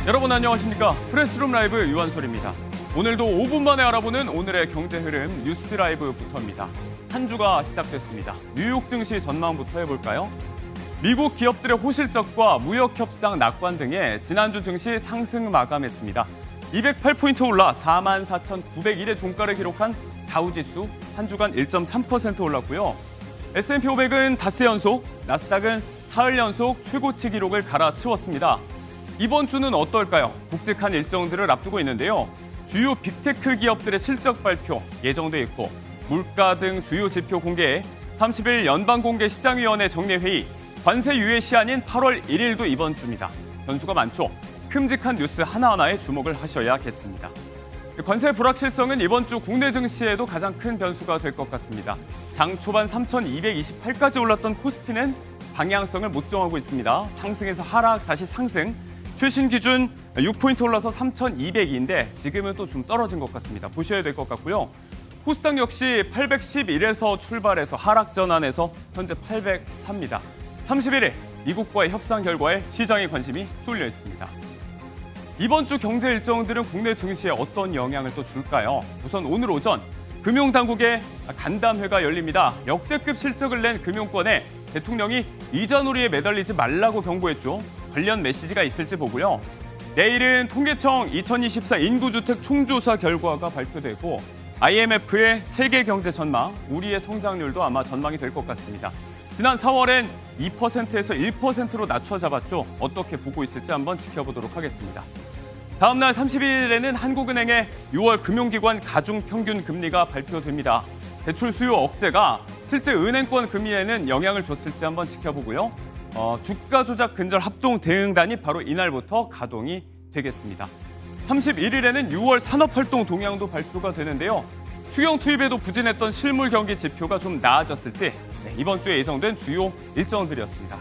여러분 안녕하십니까? 프레스룸 라이브 유한솔입니다. 오늘도 5분 만에 알아보는 오늘의 경제 흐름 뉴스 라이브부터입니다. 한 주가 시작됐습니다. 뉴욕 증시 전망부터 해볼까요? 미국 기업들의 호실적과 무역 협상 낙관 등에 지난주 증시 상승 마감했습니다. 208포인트 올라 44,901의 종가를 기록한 다우지수 한 주간 1.3% 올랐고요. S&P 500은 닷새 연속, 나스닥은 사흘 연속 최고치 기록을 갈아치웠습니다. 이번 주는 어떨까요? 굵직한 일정들을 앞두고 있는데요. 주요 빅테크 기업들의 실적 발표 예정돼 있고 물가 등 주요 지표 공개, 30일 연방공개시장위원회 정례회의, 관세 유예 시한인 8월 1일도 이번 주입니다. 변수가 많죠. 큼직한 뉴스 하나하나에 주목을 하셔야겠습니다. 관세 불확실성은 이번 주 국내 증시에도 가장 큰 변수가 될 것 같습니다. 장 초반 3,228까지 올랐던 코스피는 방향성을 못 정하고 있습니다. 상승에서 하락, 다시 상승. 최신 기준 6포인트 올라서 3,200인데 지금은 또 좀 떨어진 것 같습니다. 보셔야 될 것 같고요. 코스닥 역시 811에서 출발해서 하락 전환에서 현재 803입니다. 31일 미국과의 협상 결과에 시장의 관심이 쏠려 있습니다. 이번 주 경제 일정들은 국내 증시에 어떤 영향을 또 줄까요? 우선 오늘 오전 금융당국의 간담회가 열립니다. 역대급 실적을 낸 금융권에 대통령이 이자놀이에 매달리지 말라고 경고했죠. 관련 메시지가 있을지 보고요. 내일은 통계청 2024 인구주택 총조사 결과가 발표되고 IMF의 세계 경제 전망, 우리의 성장률도 아마 전망이 될 것 같습니다. 지난 4월엔 2%에서 1%로 낮춰 잡았죠. 어떻게 보고 있을지 한번 지켜보도록 하겠습니다. 다음 날 30일에는 한국은행의 6월 금융기관 가중평균 금리가 발표됩니다. 대출 수요 억제가 실제 은행권 금리에는 영향을 줬을지 한번 지켜보고요. 주가 조작 근절 합동 대응단이 바로 이날부터 가동이 되겠습니다. 31일에는 6월 산업활동 동향도 발표가 되는데요. 추경 투입에도 부진했던 실물 경기 지표가 좀 나아졌을지 이번 주에 예정된 주요 일정들이었습니다.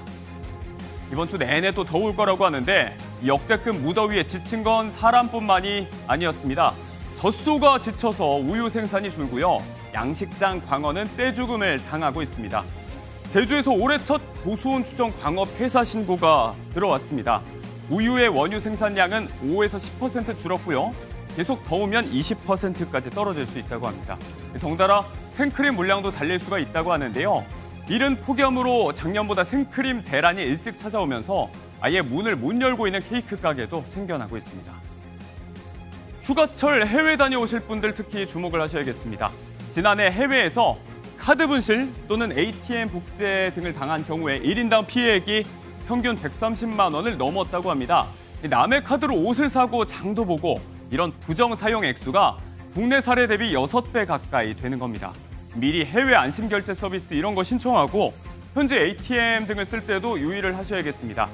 이번 주 내내 또 더울 거라고 하는데 역대급 무더위에 지친 건 사람뿐만이 아니었습니다. 젖소가 지쳐서 우유 생산이 줄고요. 양식장 광어는 떼죽음을 당하고 있습니다. 제주에서 올해 첫 고수온 추정 광어 폐사 신고가 들어왔습니다. 우유의 원유 생산량은 5에서 10% 줄었고요. 계속 더우면 20%까지 떨어질 수 있다고 합니다. 덩달아 생크림 물량도 달릴 수가 있다고 하는데요. 이른 폭염으로 작년보다 생크림 대란이 일찍 찾아오면서 아예 문을 못 열고 있는 케이크 가게도 생겨나고 있습니다. 휴가철 해외 다녀오실 분들 특히 주목을 하셔야겠습니다. 지난해 해외에서 카드 분실 또는 ATM 복제 등을 당한 경우에 1인당 피해액이 평균 130만 원을 넘었다고 합니다. 남의 카드로 옷을 사고 장도 보고 이런 부정 사용 액수가 국내 사례 대비 6배 가까이 되는 겁니다. 미리 해외 안심 결제 서비스 이런 거 신청하고 현재 ATM 등을 쓸 때도 유의를 하셔야겠습니다.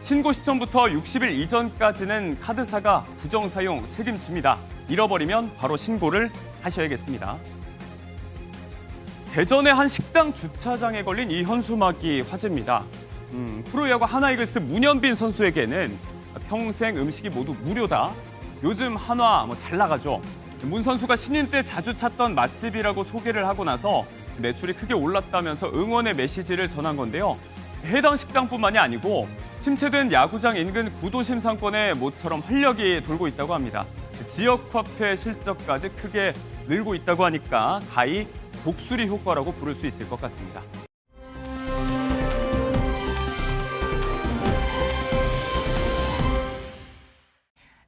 신고 시점부터 60일 이전까지는 카드사가 부정 사용 책임집니다. 잃어버리면 바로 신고를 하셔야겠습니다. 대전의 한 식당 주차장에 걸린 이 현수막이 화제입니다. 프로야구 하나이글스 문현빈 선수에게는 평생 음식이 모두 무료다. 요즘 한화 잘 나가죠. 문 선수가 신인 때 자주 찾던 맛집이라고 소개를 하고 나서 매출이 크게 올랐다면서 응원의 메시지를 전한 건데요. 해당 식당뿐만이 아니고 침체된 야구장 인근 구도심 상권에 모처럼 활력이 돌고 있다고 합니다. 지역 화폐 실적까지 크게 늘고 있다고 하니까 가히 독수리 효과라고 부를 수 있을 것 같습니다.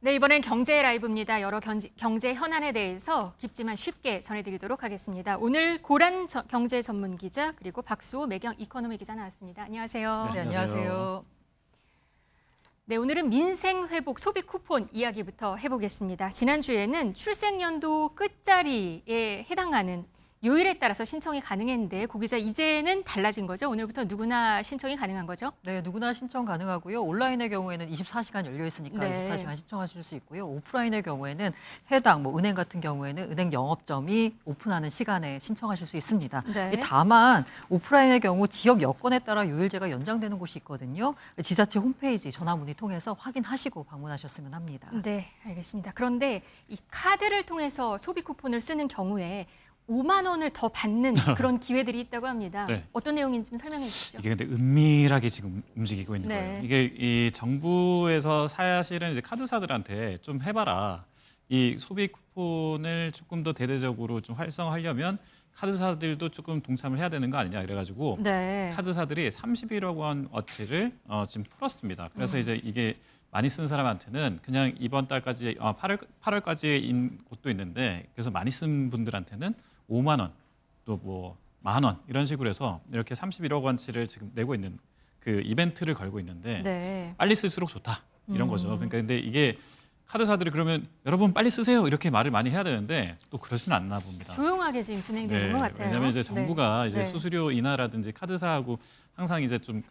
네, 이번엔 경제 라이브입니다. 여러 경제 현안에 대해서 깊지만 쉽게 전해드리도록 하겠습니다. 오늘 고란 경제 전문 기자 그리고 박수호 매경 이코노미 기자 나왔습니다. 안녕하세요. 네, 안녕하세요. 네, 오늘은 민생회복 소비 쿠폰 이야기부터 해보겠습니다. 지난주에는 출생연도 끝자리에 해당하는 요일에 따라서 신청이 가능했는데 고 기자 이제는 달라진 거죠? 오늘부터 누구나 신청이 가능한 거죠? 네, 누구나 신청 가능하고요. 온라인의 경우에는 24시간 열려 있으니까 네. 24시간 신청하실 수 있고요. 오프라인의 경우에는 해당 은행 같은 경우에는 은행 영업점이 오픈하는 시간에 신청하실 수 있습니다. 네. 다만 오프라인의 경우 지역 여건에 따라 요일제가 연장되는 곳이 있거든요. 지자체 홈페이지 전화 문의 통해서 확인하시고 방문하셨으면 합니다. 네, 알겠습니다. 그런데 이 카드를 통해서 소비 쿠폰을 쓰는 경우에 5만 원을 더 받는 그런 기회들이 있다고 합니다. 네. 어떤 내용인지 좀 설명해 주시죠. 이게 근데 은밀하게 지금 움직이고 있는 네. 거예요. 이게 이 정부에서 사실은 이제 카드사들한테 좀 해봐라. 이 소비 쿠폰을 조금 더 대대적으로 좀 활성화하려면 카드사들도 조금 동참을 해야 되는 거 아니냐 이래가지고 네. 카드사들이 31억 원어치를 지금 풀었습니다. 그래서 이제 이게 많이 쓴 사람한테는 그냥 이번 달까지 8월까지인 곳도 있는데 그래서 많이 쓴 분들한테는 5만 원, 또 뭐 10,000원 이런 식으로 해서 이렇게 31억 원치를 지금 내고 있는 그 이벤트를 걸고 있는데 네. 빨리 쓸수록 좋다 이런 거죠. 그러니까 근데 이게 카드사들이 그러면 여러분 빨리 쓰세요 이렇게 말을 많이 해야 되는데 또 그러지는 않나 봅니다. 조용하게 지금 진행되는 것 같아요. 왜냐하면 이제 정부가 네. 이제 네. 수수료 인하라든지 카드사하고 항상 이제 좀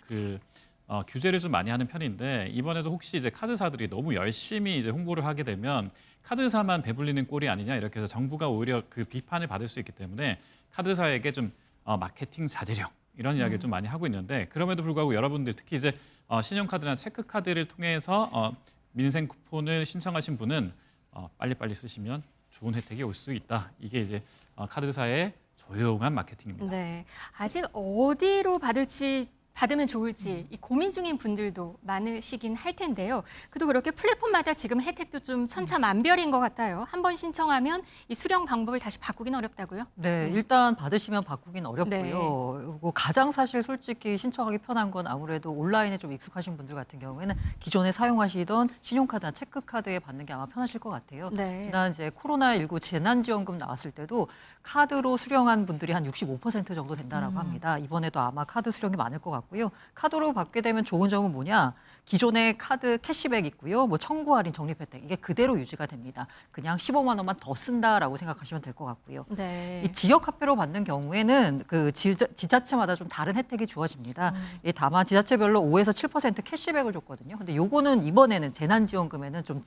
규제를 좀 많이 하는 편인데 이번에도 혹시 이제 카드사들이 너무 열심히 이제 홍보를 하게 되면 카드사만 배불리는 꼴이 아니냐 이렇게 해서 정부가 오히려 그 비판을 받을 수 있기 때문에 카드사에게 좀 마케팅 자제력 이런 이야기를 좀 많이 하고 있는데 그럼에도 불구하고 여러분들 특히 이제 신용카드나 체크카드를 통해서 민생 쿠폰을 신청하신 분은 빨리빨리 쓰시면 좋은 혜택이 올 수 있다. 이게 이제 카드사의 조용한 마케팅입니다. 네. 아직 어디로 받으면 좋을지 이 고민 중인 분들도 많으시긴 할 텐데요. 그래도 그렇게 플랫폼마다 지금 혜택도 좀 천차만별인 것 같아요. 한 번 신청하면 이 수령 방법을 다시 바꾸긴 어렵다고요? 네, 일단 받으시면 바꾸긴 어렵고요. 네. 그리고 가장 사실 솔직히 신청하기 편한 건 아무래도 온라인에 좀 익숙하신 분들 같은 경우에는 기존에 사용하시던 신용카드나 체크카드에 받는 게 아마 편하실 것 같아요. 네. 지난 이제 코로나19 재난지원금 나왔을 때도 카드로 수령한 분들이 한 65% 정도 된다라고 합니다. 이번에도 아마 카드 수령이 많을 것 같고요. 카드로 받게 되면 좋은 점은 뭐냐? 기존에 카드 캐시백 있고요. 뭐 청구 할인, 적립 혜택 이게 그대로 유지가 됩니다. 그냥 15만 원만 더 쓴다라고 생각하시면 될 것 같고요. 네. 이 지역 화폐로 받는 경우에는 그 지자체마다 좀 다른 혜택이 주어집니다. 예, 다만 지자체별로 5에서 7% 캐시백을 줬거든요. 근데 요거는 이번에는 재난지원금에는 좀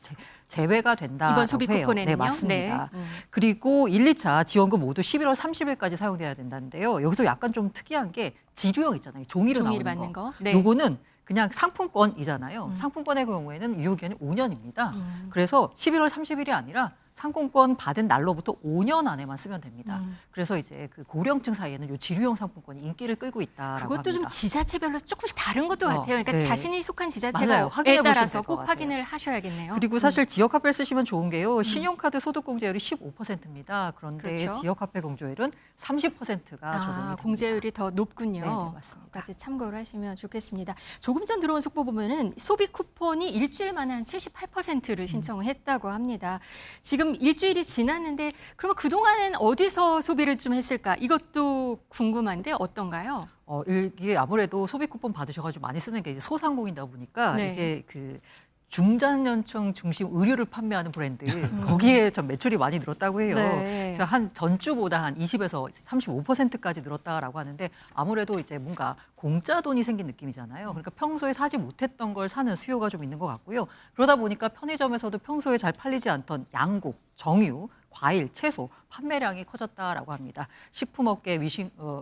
제외가 된다고 이번 소비 해요. 쿠폰에는요? 네, 맞습니다. 네. 그리고 1, 2차 지원금 모두 11월 30일까지 사용돼야 된다는데요. 여기서 약간 좀 특이한 게 지류형 있잖아요. 종이로 종이를 나오는 받는 거. 거. 네. 요거는 그냥 상품권이잖아요. 상품권의 경우에는 유효기간이 5년입니다. 그래서 11월 30일이 아니라 상품권 받은 날로부터 5년 안에만 쓰면 됩니다. 그래서 이제 그 고령층 사이에는 요 지류형 상품권이 인기를 끌고 있다라고 그것도 합니다. 좀 지자체별로 조금씩 다른 것도 같아요. 그러니까 네. 자신이 속한 맞아요. 지자체가 확인해 에 보시면 따라서 될것 꼭 같아요. 확인을 하셔야겠네요. 그리고 사실 지역화폐 쓰시면 좋은 게요. 신용카드 소득공제율이 15%입니다. 그런데 그렇죠. 지역화폐 공제율은 30%가 적용이 됩니다. 공제율이 더 높군요. 네, 네, 맞습니다. 까지 참고를 하시면 좋겠습니다. 조금 전 들어온 속보 보면은 소비 쿠폰이 일주일 만에 한 78%를 신청을 했다고 합니다. 지금 일주일이 지났는데 그러면 그동안은 어디서 소비를 좀 했을까? 이것도 궁금한데 어떤가요? 이게 아무래도 소비 쿠폰 받으셔가지고 많이 쓰는 게 이제 소상공인이다 보니까 네. 이게 그 중장년층 중심 의류를 판매하는 브랜드 거기에 좀 매출이 많이 늘었다고 해요. 네. 그래서 한 전주보다 한 20에서 35%까지 늘었다라고 하는데 아무래도 이제 뭔가 공짜 돈이 생긴 느낌이잖아요. 그러니까 평소에 사지 못했던 걸 사는 수요가 좀 있는 것 같고요. 그러다 보니까 편의점에서도 평소에 잘 팔리지 않던 양곡, 정유, 과일, 채소 판매량이 커졌다라고 합니다. 식품업계,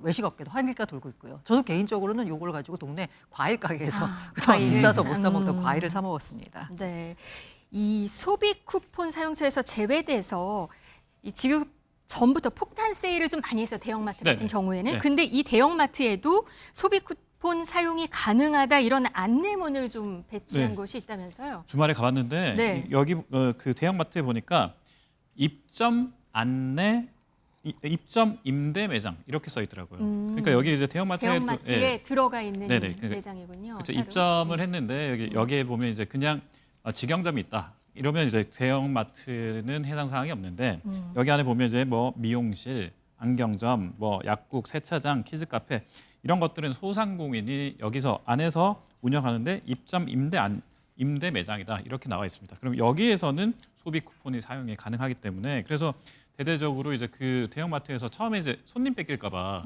외식업계도 활기가 돌고 있고요. 저도 개인적으로는 요걸 가지고 동네 과일 가게에서 그동안 과일. 비싸서 못 사 먹던 과일을 사 먹었습니다. 네, 이 소비 쿠폰 사용처에서 제외돼서 이 지금 전부터 폭탄 세일을 좀 많이 했어요. 대형마트 같은 네네. 경우에는. 네. 근데 이 대형마트에도 소비 쿠폰 사용이 가능하다 이런 안내문을 좀 배치한 네. 곳이 있다면서요. 주말에 가봤는데 네. 여기 그 대형마트에 보니까 입점 안내, 입점 임대 매장 이렇게 써 있더라고요. 그러니까 여기 이제 대형마트에 대형마트에 들어가 있는 네네. 그러니까 매장이군요. 그렇죠. 따로. 입점을 했는데 여기에 보면 이제 그냥 직영점이 있다. 이러면 이제 대형마트는 해당 사항이 없는데 여기 안에 보면 이제 뭐 미용실, 안경점, 뭐 약국, 세차장, 키즈 카페 이런 것들은 소상공인이 여기서 안에서 운영하는데 입점 임대 매장이다 이렇게 나와 있습니다. 그럼 여기에서는 소비 쿠폰이 사용이 가능하기 때문에 그래서 대대적으로 이제 그 대형마트에서 처음에 이제 손님 뺏길까봐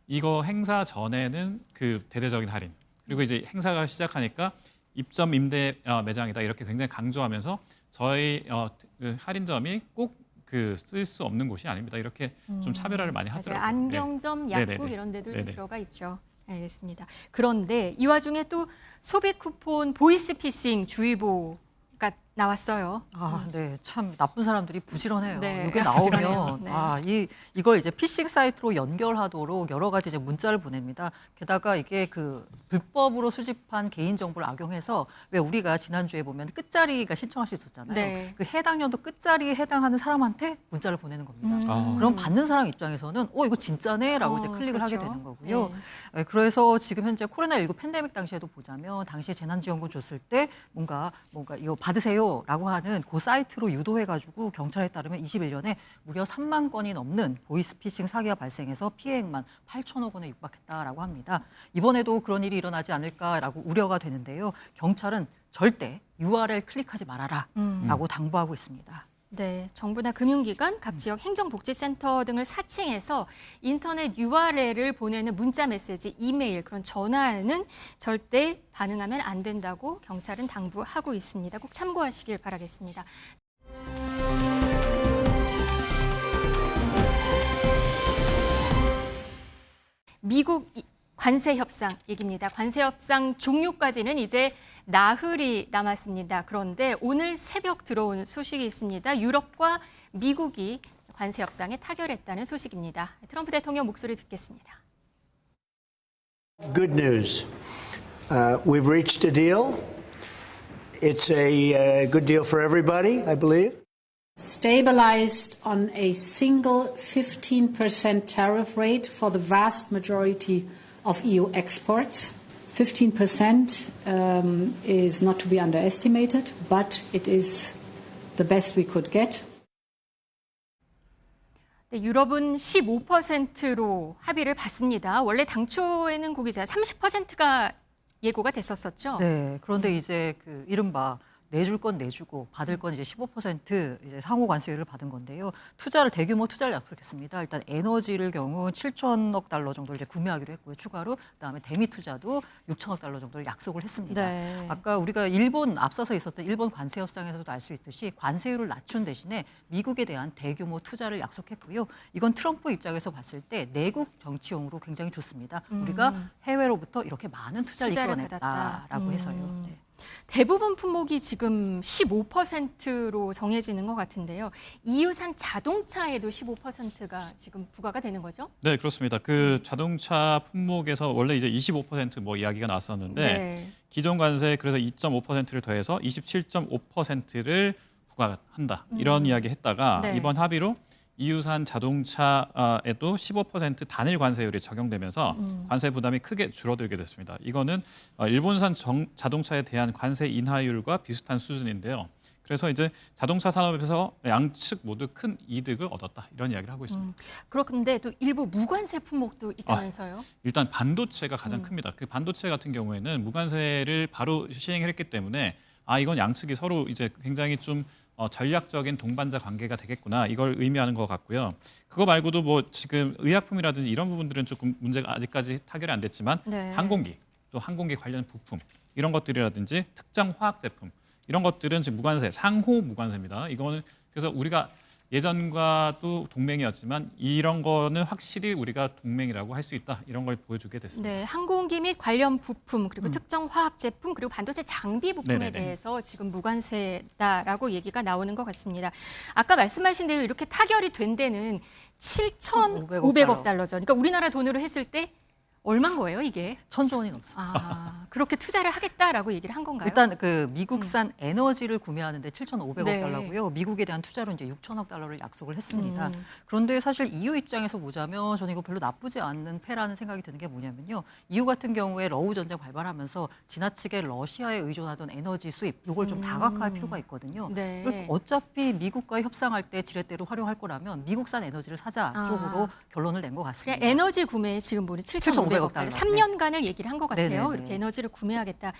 이거 행사 전에는 그 대대적인 할인 그리고 이제 행사가 시작하니까 입점 임대 매장이다 이렇게 굉장히 강조하면서 저희 그 할인점이 꼭 그 쓸 수 없는 곳이 아닙니다. 이렇게 좀 차별화를 많이 맞아요. 하더라고요. 안경점, 약국 네네네. 이런 데도 좀 네네. 들어가 있죠. 알겠습니다. 그런데 이 와중에 또 소비 쿠폰 보이스피싱 주의보가 나왔어요. 아, 네. 참 나쁜 사람들이 부지런해요. 네, 이게 부지런해요. 나오면 네. 이걸 이제 피싱 사이트로 연결하도록 여러 가지 이제 문자를 보냅니다. 게다가 이게 그 불법으로 수집한 개인 정보를 악용해서 왜 우리가 지난주에 보면 끝자리가 신청할 수 있었잖아요. 네. 그 해당 연도 끝자리에 해당하는 사람한테 문자를 보내는 겁니다. 아. 그럼 받는 사람 입장에서는 이거 진짜네라고 이제 클릭을 그렇죠. 하게 되는 거고요. 네. 네, 그래서 지금 현재 코로나19 팬데믹 당시에도 보자면 당시에 재난지원금 줬을 때 뭔가 이거 받으세요라고 하는 그 사이트로 유도해가지고 경찰에 따르면 21년에 무려 3만 건이 넘는 보이스피싱 사기가 발생해서 피해액만 8천억 원에 육박했다라고 합니다. 이번에도 그런 일이 일어나지 않을까라고 우려가 되는데요. 경찰은 절대 URL 클릭하지 말아라라고 당부하고 있습니다. 네, 정부나 금융기관, 각 지역 행정복지센터 등을 사칭해서 인터넷 URL을 보내는 문자 메시지, 이메일, 그런 전화는 절대 반응하면 안 된다고 경찰은 당부하고 있습니다. 꼭 참고하시길 바라겠습니다. 미국 관세 협상 얘기입니다. 관세 협상 종료까지는 이제 나흘이 남았습니다. 그런데 오늘 새벽 들어온 소식이 있습니다. 유럽과 미국이 관세 협상에 타결했다는 소식입니다. 트럼프 대통령 목소리 듣겠습니다. Good news. We've reached a deal. It's a good deal for everybody, I believe. Stabilized on a single 15% tariff rate for the vast majority of EU exports. 15% is not to be underestimated, but it is the best we could get. 네, 유럽은 15%로 합의를 봤습니다. 원래 당초에는 고기자 30%가 예고가 됐었었죠. 네. 그런데 이제 그 이른바 내줄 건 내주고 받을 건 이제 15% 이제 상호 관세율을 받은 건데요. 대규모 투자를 약속했습니다. 일단 에너지를 경우 7천억 달러 정도를 이제 구매하기로 했고요. 추가로 그다음에 대미 투자도 6천억 달러 정도를 약속을 했습니다. 네. 아까 우리가 앞서서 있었던 일본 관세 협상에서도 알 수 있듯이 관세율을 낮춘 대신에 미국에 대한 대규모 투자를 약속했고요. 이건 트럼프 입장에서 봤을 때 내국 정치용으로 굉장히 좋습니다. 우리가 해외로부터 이렇게 많은 투자를 이끌어냈다라고 해서요. 네. 대부분 품목이 지금 15%로 정해지는 것 같은데요. EU산 자동차에도 15%가 지금 부과가 되는 거죠? 네, 그렇습니다. 그 자동차 품목에서 원래 이제 25% 이야기가 나왔었는데 네. 기존 관세 그래서 2.5%를 더해서 27.5%를 부과한다. 이런 이야기 했다가 네. 이번 합의로 EU산 자동차에도 15% 단일 관세율이 적용되면서 관세 부담이 크게 줄어들게 됐습니다. 이거는 일본산 자동차에 대한 관세 인하율과 비슷한 수준인데요. 그래서 이제 자동차 산업에서 양측 모두 큰 이득을 얻었다. 이런 이야기를 하고 있습니다. 그렇는데 또 일부 무관세 품목도 있다면서요? 일단 반도체가 가장 큽니다. 그 반도체 같은 경우에는 무관세를 바로 시행을 했기 때문에 이건 양측이 서로 이제 굉장히 좀 전략적인 동반자 관계가 되겠구나 이걸 의미하는 것 같고요. 그거 말고도 지금 의약품이라든지 이런 부분들은 조금 문제가 아직까지 타결이 안 됐지만 네. 항공기 또 항공기 관련 부품 이런 것들이라든지 특정 화학 제품 이런 것들은 지금 무관세 상호 무관세입니다. 이거는 그래서 우리가 예전과도 동맹이었지만 이런 거는 확실히 우리가 동맹이라고 할 수 있다. 이런 걸 보여주게 됐습니다. 네, 항공기 및 관련 부품 그리고 특정 화학 제품 그리고 반도체 장비 부품에 네네네. 대해서 지금 무관세다라고 얘기가 나오는 것 같습니다. 아까 말씀하신 대로 이렇게 타결이 된 데는 7,500억 달러죠. 그러니까 우리나라 돈으로 했을 때 얼마인 거예요, 이게? 1,000조 원이 넘습니다. 그렇게 투자를 하겠다라고 얘기를 한 건가요? 일단 그 미국산 에너지를 구매하는데 7,500억 네. 달러고요. 미국에 대한 투자로 이제 6천억 달러를 약속을 했습니다. 그런데 사실 EU 입장에서 보자면 저는 이거 별로 나쁘지 않는 패라는 생각이 드는 게 뭐냐면요. EU 같은 경우에 러우 전쟁 발발하면서 지나치게 러시아에 의존하던 에너지 수입 이걸 좀 다각화할 필요가 있거든요. 네. 그리고 어차피 미국과 협상할 때 지렛대로 활용할 거라면 미국산 에너지를 사자 쪽으로 결론을 낸 것 같습니다. 그냥 에너지 구매에 지금 보니 7,500억 달러. 달러. 3년간을 얘기를 한 것 같아요. 네네네. 이렇게 에너지를 구매하겠다.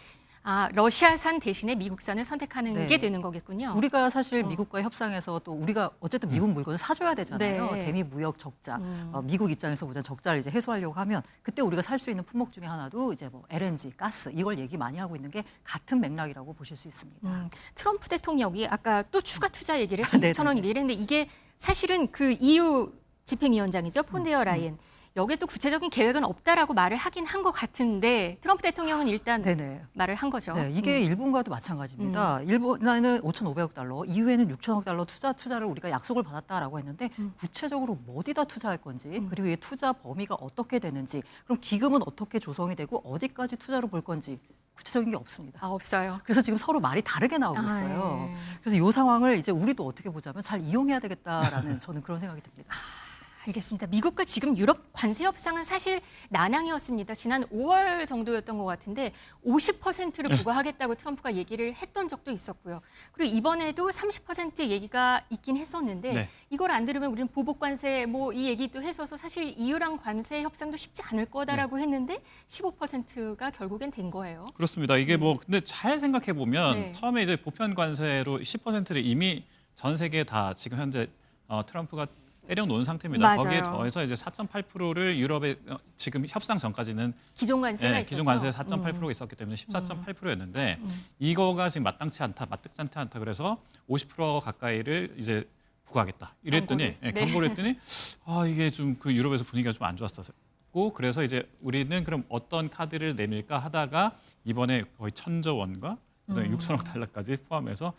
러시아산 대신에 미국산을 선택하는 네. 게 되는 거겠군요. 우리가 사실 미국과 협상해서 또 우리가 어쨌든 미국 물건을 사줘야 되잖아요. 네. 대미 무역 적자, 미국 입장에서 보자 적자를 이제 해소하려고 하면 그때 우리가 살 수 있는 품목 중에 하나도 이제 LNG, 가스 이걸 얘기 많이 하고 있는 게 같은 맥락이라고 보실 수 있습니다. 트럼프 대통령이 아까 또 추가 투자 얘기를 했어요. 네네네. 6천억 얘기를 했는데 이게 사실은 그 EU 집행위원장이죠. 폰데어 라이엔. 여기에 또 구체적인 계획은 없다라고 말을 하긴 한 것 같은데 트럼프 대통령은 일단 네네. 말을 한 거죠. 네, 이게 일본과도 마찬가지입니다. 일본에는 5,500억 달러, 이후에는 6천억 달러 투자를 우리가 약속을 받았다라고 했는데 구체적으로 어디다 투자할 건지 그리고 이 투자 범위가 어떻게 되는지 그럼 기금은 어떻게 조성이 되고 어디까지 투자로 볼 건지 구체적인 게 없습니다. 아, 없어요. 그래서 지금 서로 말이 다르게 나오고 아, 있어요. 예. 그래서 이 상황을 이제 우리도 어떻게 보자면 잘 이용해야 되겠다라는 저는 그런 생각이 듭니다. 알겠습니다. 미국과 지금 유럽 관세 협상은 사실 난항이었습니다. 지난 5월 정도였던 것 같은데 50%를 부과하겠다고 트럼프가 얘기를 했던 적도 있었고요. 그리고 이번에도 30% 얘기가 있긴 했었는데 네. 이걸 안 들으면 우리는 보복 관세 뭐 이 얘기도 했어서 사실 EU랑 관세 협상도 쉽지 않을 거다라고 했는데 15%가 결국엔 된 거예요. 그렇습니다. 이게 뭐 근데 잘 생각해 보면 네. 처음에 이제 보편 관세로 10%를 이미 전 세계에 다 지금 현재 트럼프가 때려놓은 상태입니다. 맞아요. 거기에 더해서 이제 4.8%를 유럽에 지금 협상 전까지는 기존 관세가 있었죠. 기존 관세 4.8%가 있었기 때문에 14.8%였는데 이거가 지금 마땅치 않다, 마땅치 않다 그래서 50% 가까이를 이제 부과하겠다. 이랬더니 경고를. 네. 경고를 했더니 이게 좀 그 유럽에서 분위기가 좀 안 좋았었고 그래서 이제 우리는 그럼 어떤 카드를 내밀까 하다가 이번에 거의 1,000조 원과 그다음에 6천억 달러까지 포함해서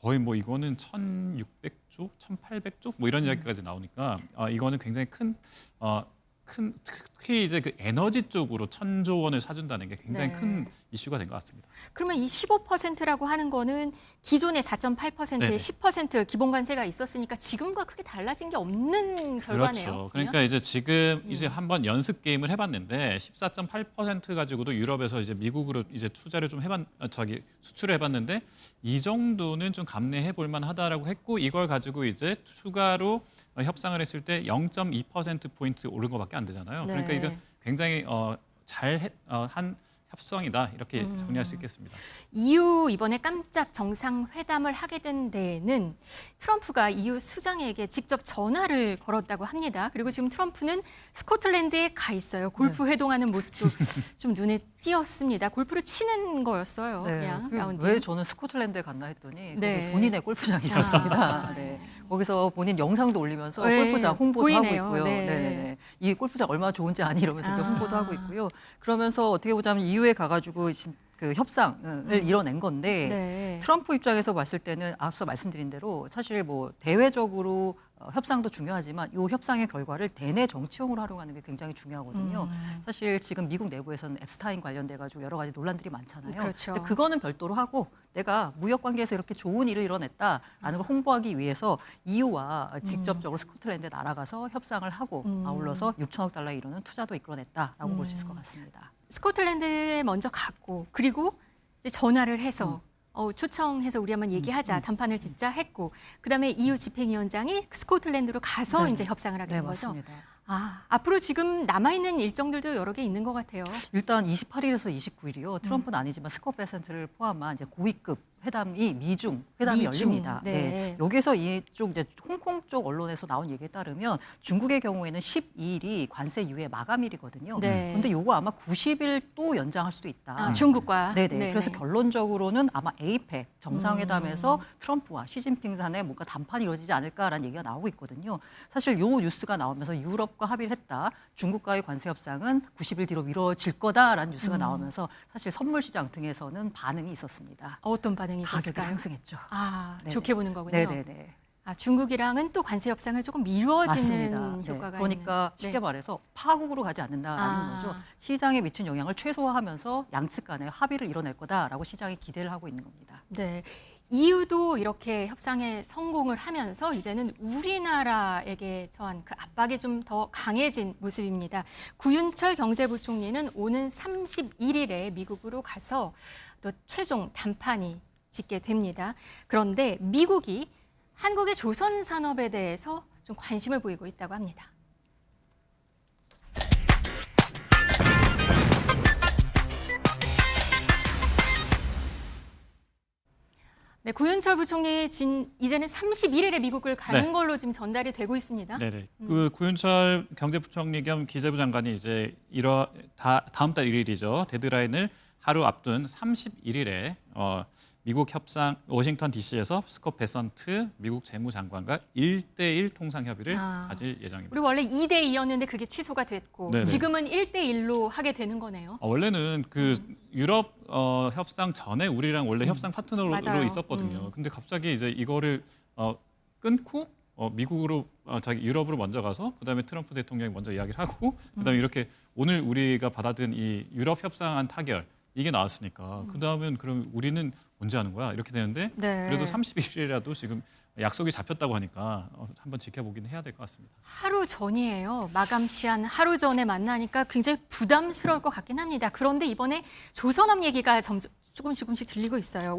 거의 뭐 이거는 1,600조, 1,800조 뭐 이런 이야기까지 나오니까 이거는 굉장히 큰 특히 이제 그 에너지 쪽으로 1,000조 원을 사준다는 게 굉장히 네. 큰 이슈가 된 것 같습니다. 그러면 이 15%라고 하는 거는 기존의 4.8%에 네네. 10% 기본 관세가 있었으니까 지금과 크게 달라진 게 없는 결과네요. 그렇죠. 그러니까 이제 지금 이제 한번 연습 게임을 해봤는데 14.8% 가지고도 유럽에서 이제 미국으로 이제 투자를 좀 수출을 해봤는데 이 정도는 좀 감내해 볼 만하다라고 했고 이걸 가지고 이제 추가로 협상을 했을 때 0.2%포인트 오른 것밖에 안 되잖아요. 네. 그러니까 이거 굉장히 한 협상이다 이렇게 정리할 수 있겠습니다. EU 이번에 깜짝 정상회담을 하게 된 데에는 트럼프가 EU 수장에게 직접 전화를 걸었다고 합니다. 그리고 지금 트럼프는 스코틀랜드에 가 있어요. 골프 회동하는 모습도 좀 눈에 띄었습니다. 골프를 치는 거였어요. 그냥 라운드. 왜 저는 스코틀랜드에 갔나 했더니 네. 거기 본인의 골프장이 있었습니다. 네. 거기서 본인 영상도 올리면서 네, 골프장 홍보도 보이네요. 하고 있고요. 네. 네네네. 이 골프장 얼마나 좋은지 아니 이러면서 이제 아. 홍보도 하고 있고요. 그러면서 어떻게 보자면 EU에 가가지고 그 협상을 이뤄낸 건데 네. 트럼프 입장에서 봤을 때는 앞서 말씀드린 대로 사실 뭐 대외적으로 협상도 중요하지만 이 협상의 결과를 대내 정치용으로 활용하는 게 굉장히 중요하거든요. 사실 지금 미국 내부에서는 앱스타인 관련돼 가지고 여러 가지 논란들이 많잖아요. 그렇죠. 근데 그거는 별도로 하고 내가 무역 관계에서 이렇게 좋은 일을 이뤄냈다라는 걸 홍보하기 위해서 EU와 직접적으로 스코틀랜드에 날아가서 협상을 하고 아울러서 6천억 달러 이루는 투자도 이끌어냈다라고 볼 수 있을 것 같습니다. 스코틀랜드에 먼저 갔고 그리고 이제 전화를 해서 초청해서 우리 한번 얘기하자, 단판을 짓자 했고 그다음에 EU 집행위원장이 스코틀랜드로 가서 네. 이제 협상을 하게 네, 된 거죠. 맞습니다. 앞으로 지금 남아있는 일정들도 여러 개 있는 것 같아요. 일단 28일에서 29일이요. 트럼프는 아니지만 스콧 베센트를 포함한 이제 고위급 회담이 미중 회담이 미중, 열립니다. 네. 여기서 이쪽 이제 홍콩 쪽 언론에서 나온 얘기에 따르면 중국의 경우에는 12일이 관세 유예 마감일이거든요. 네. 그런데 요거 아마 90일 또 연장할 수도 있다. 중국과. 네네. 그래서 결론적으로는 아마 에이펙 정상회담에서 트럼프와 시진핑 산에 뭔가 담판이 이루어지지 않을까라는 얘기가 나오고 있거든요. 사실 요 뉴스가 나오면서 유럽과 합의를 했다. 중국과의 관세 협상은 90일 뒤로 미뤄질 거다라는 뉴스가 나오면서 사실 선물 시장 등에서는 반응이 있었습니다. 어떤 반응이 가격이 있었을까요? 상승했죠. 네. 네네. 좋게 보는 거군요. 네네네. 중국이랑은 또 관세 협상을 조금 미뤄지는 맞습니다. 효과가 그러니까 있는. 쉽게 말해서 파국으로 가지 않는다라는 거죠. 시장에 미친 영향을 최소화하면서 양측 간의 합의를 이뤄낼 거다라고 시장이 기대를 하고 있는 겁니다. 네. EU도 이렇게 협상에 성공을 하면서 이제는 우리나라에게 처한 그 압박이 좀 더 강해진 모습입니다. 구윤철 경제부총리는 오는 31일에 미국으로 가서 또 최종 담판이 짓게 됩니다. 그런데 미국이 한국의 조선 산업에 대해서 좀 관심을 보이고 있다고 합니다. 네, 구윤철 부총리 이제는 31일에 미국을 가는 네. 걸로 지금 전달이 되고 있습니다. 네네. 그 구윤철 경제부총리 겸 기재부 장관이 이제 다음 달 1일이죠. 데드라인을 하루 앞둔 31일에 미국 협상 워싱턴 DC에서 스콧 베선트 미국 재무장관과 1대1 통상 협의를 가질 예정입니다. 우리 원래 2대2였는데 그게 취소가 됐고 네네. 지금은 1대1로 하게 되는 거네요. 원래는 그 유럽 협상 전에 우리랑 원래 협상 파트너로 맞아요. 있었거든요. 근데 갑자기 이제 이거를 끊고 미국으로 자기 유럽으로 먼저 가서 그다음에 트럼프 대통령이 먼저 이야기를 하고 그다음에 이렇게 오늘 우리가 받아든 이 유럽 협상안 타결 이게 나왔으니까 그다음엔 그럼 우리는 언제 하는 거야? 이렇게 되는데 네. 그래도 31일이라도 지금 약속이 잡혔다고 하니까 한번 지켜보긴 해야 될 것 같습니다. 하루 전이에요. 마감 시한 하루 전에 만나니까 굉장히 부담스러울 것 같긴 합니다. 그런데 이번에 조선업 얘기가 조금씩 들리고 있어요.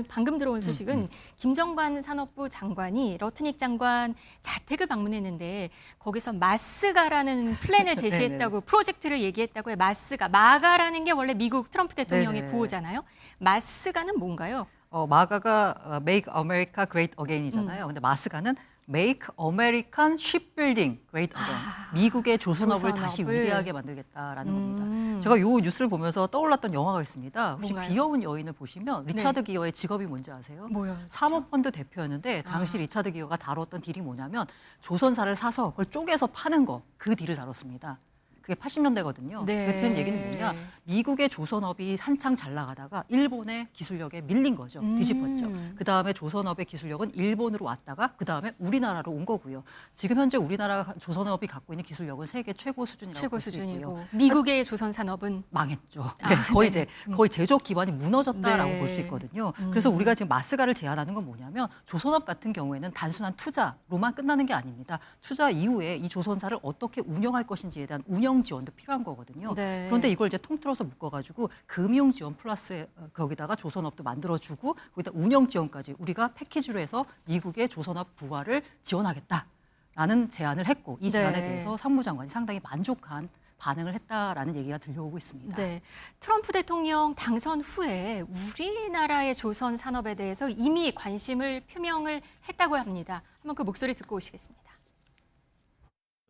방금 들어온 소식은 김정관 산업부 장관이 러트닉 장관 자택을 방문했는데 거기서 마스가라는 플랜을 제시했다고 프로젝트를 얘기했다고 해. 마가라는 게 원래 미국 트럼프 대통령의 네네. 구호잖아요. 마스가는 뭔가요? 마가가 Make America Great Again이잖아요. 근데 마스가는 Make American Shipbuilding Great Again. 미국의 조선업을 다시 조선업을. 위대하게 만들겠다라는 겁니다. 제가 이 뉴스를 보면서 떠올랐던 영화가 있습니다. 혹시 뭔가요? 귀여운 여인을 보시면 리차드 기어의 직업이 뭔지 아세요? 뭐요? 사모펀드 대표였는데 당시 리차드 기어가 다뤘던 딜이 뭐냐면 조선사를 사서 그걸 쪼개서 파는 거, 그 딜을 다뤘습니다. 그게 80년대거든요. 네. 그랬던 얘기는 뭐냐? 미국의 조선업이 한창 잘 나가다가 일본의 기술력에 밀린 거죠. 뒤집었죠. 그다음에 조선업의 기술력은 일본으로 왔다가 그다음에 우리나라로 온 거고요. 지금 현재 우리나라 조선업이 갖고 있는 기술력은 세계 최고 수준이라고 최고 볼 수 있고요. 수준이고 미국의 조선 산업은 망했죠. 거의 이제 거의 제조업 기반이 무너졌다라고 네. 볼 수 있거든요. 그래서 우리가 지금 마스가를 제안하는 건 뭐냐면 조선업 같은 경우에는 단순한 투자로만 끝나는 게 아닙니다. 투자 이후에 이 조선사를 어떻게 운영할 것인지에 대한 운영 지원도 필요한 거거든요. 네. 그런데 이걸 이제 통틀어서 묶어가지고 금융 지원 플러스 거기다가 조선업도 만들어주고 거기다 운영 지원까지 우리가 패키지로 해서 미국의 조선업 부활을 지원하겠다라는 제안을 했고 이 제안에 네. 대해서 상무장관이 상당히 만족한 반응을 했다라는 얘기가 들려오고 있습니다. 네. 트럼프 대통령 당선 후에 우리나라의 조선 산업에 대해서 이미 관심을 표명을 했다고 합니다. 한번 그 목소리 듣고 오시겠습니다.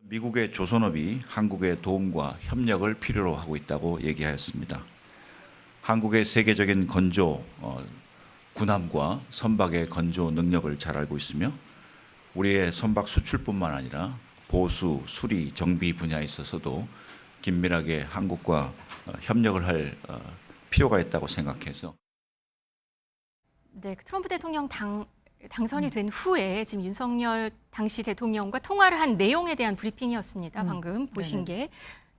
미국의 조선업이 한국의 도움과 협력을 필요로 하고 있다고 얘기하였습니다. 한국의 세계적인 건조, 군함과 선박의 건조 능력을 잘 알고 있으며 우리의 선박 수출뿐만 아니라 보수, 수리, 정비 분야에 있어서도 긴밀하게 한국과 협력을 할 필요가 있다고 생각해서 네, 트럼프 대통령 당선이 된 후에 지금 윤석열 당시 대통령과 통화를 한 내용에 대한 브리핑이었습니다. 방금 보신 게.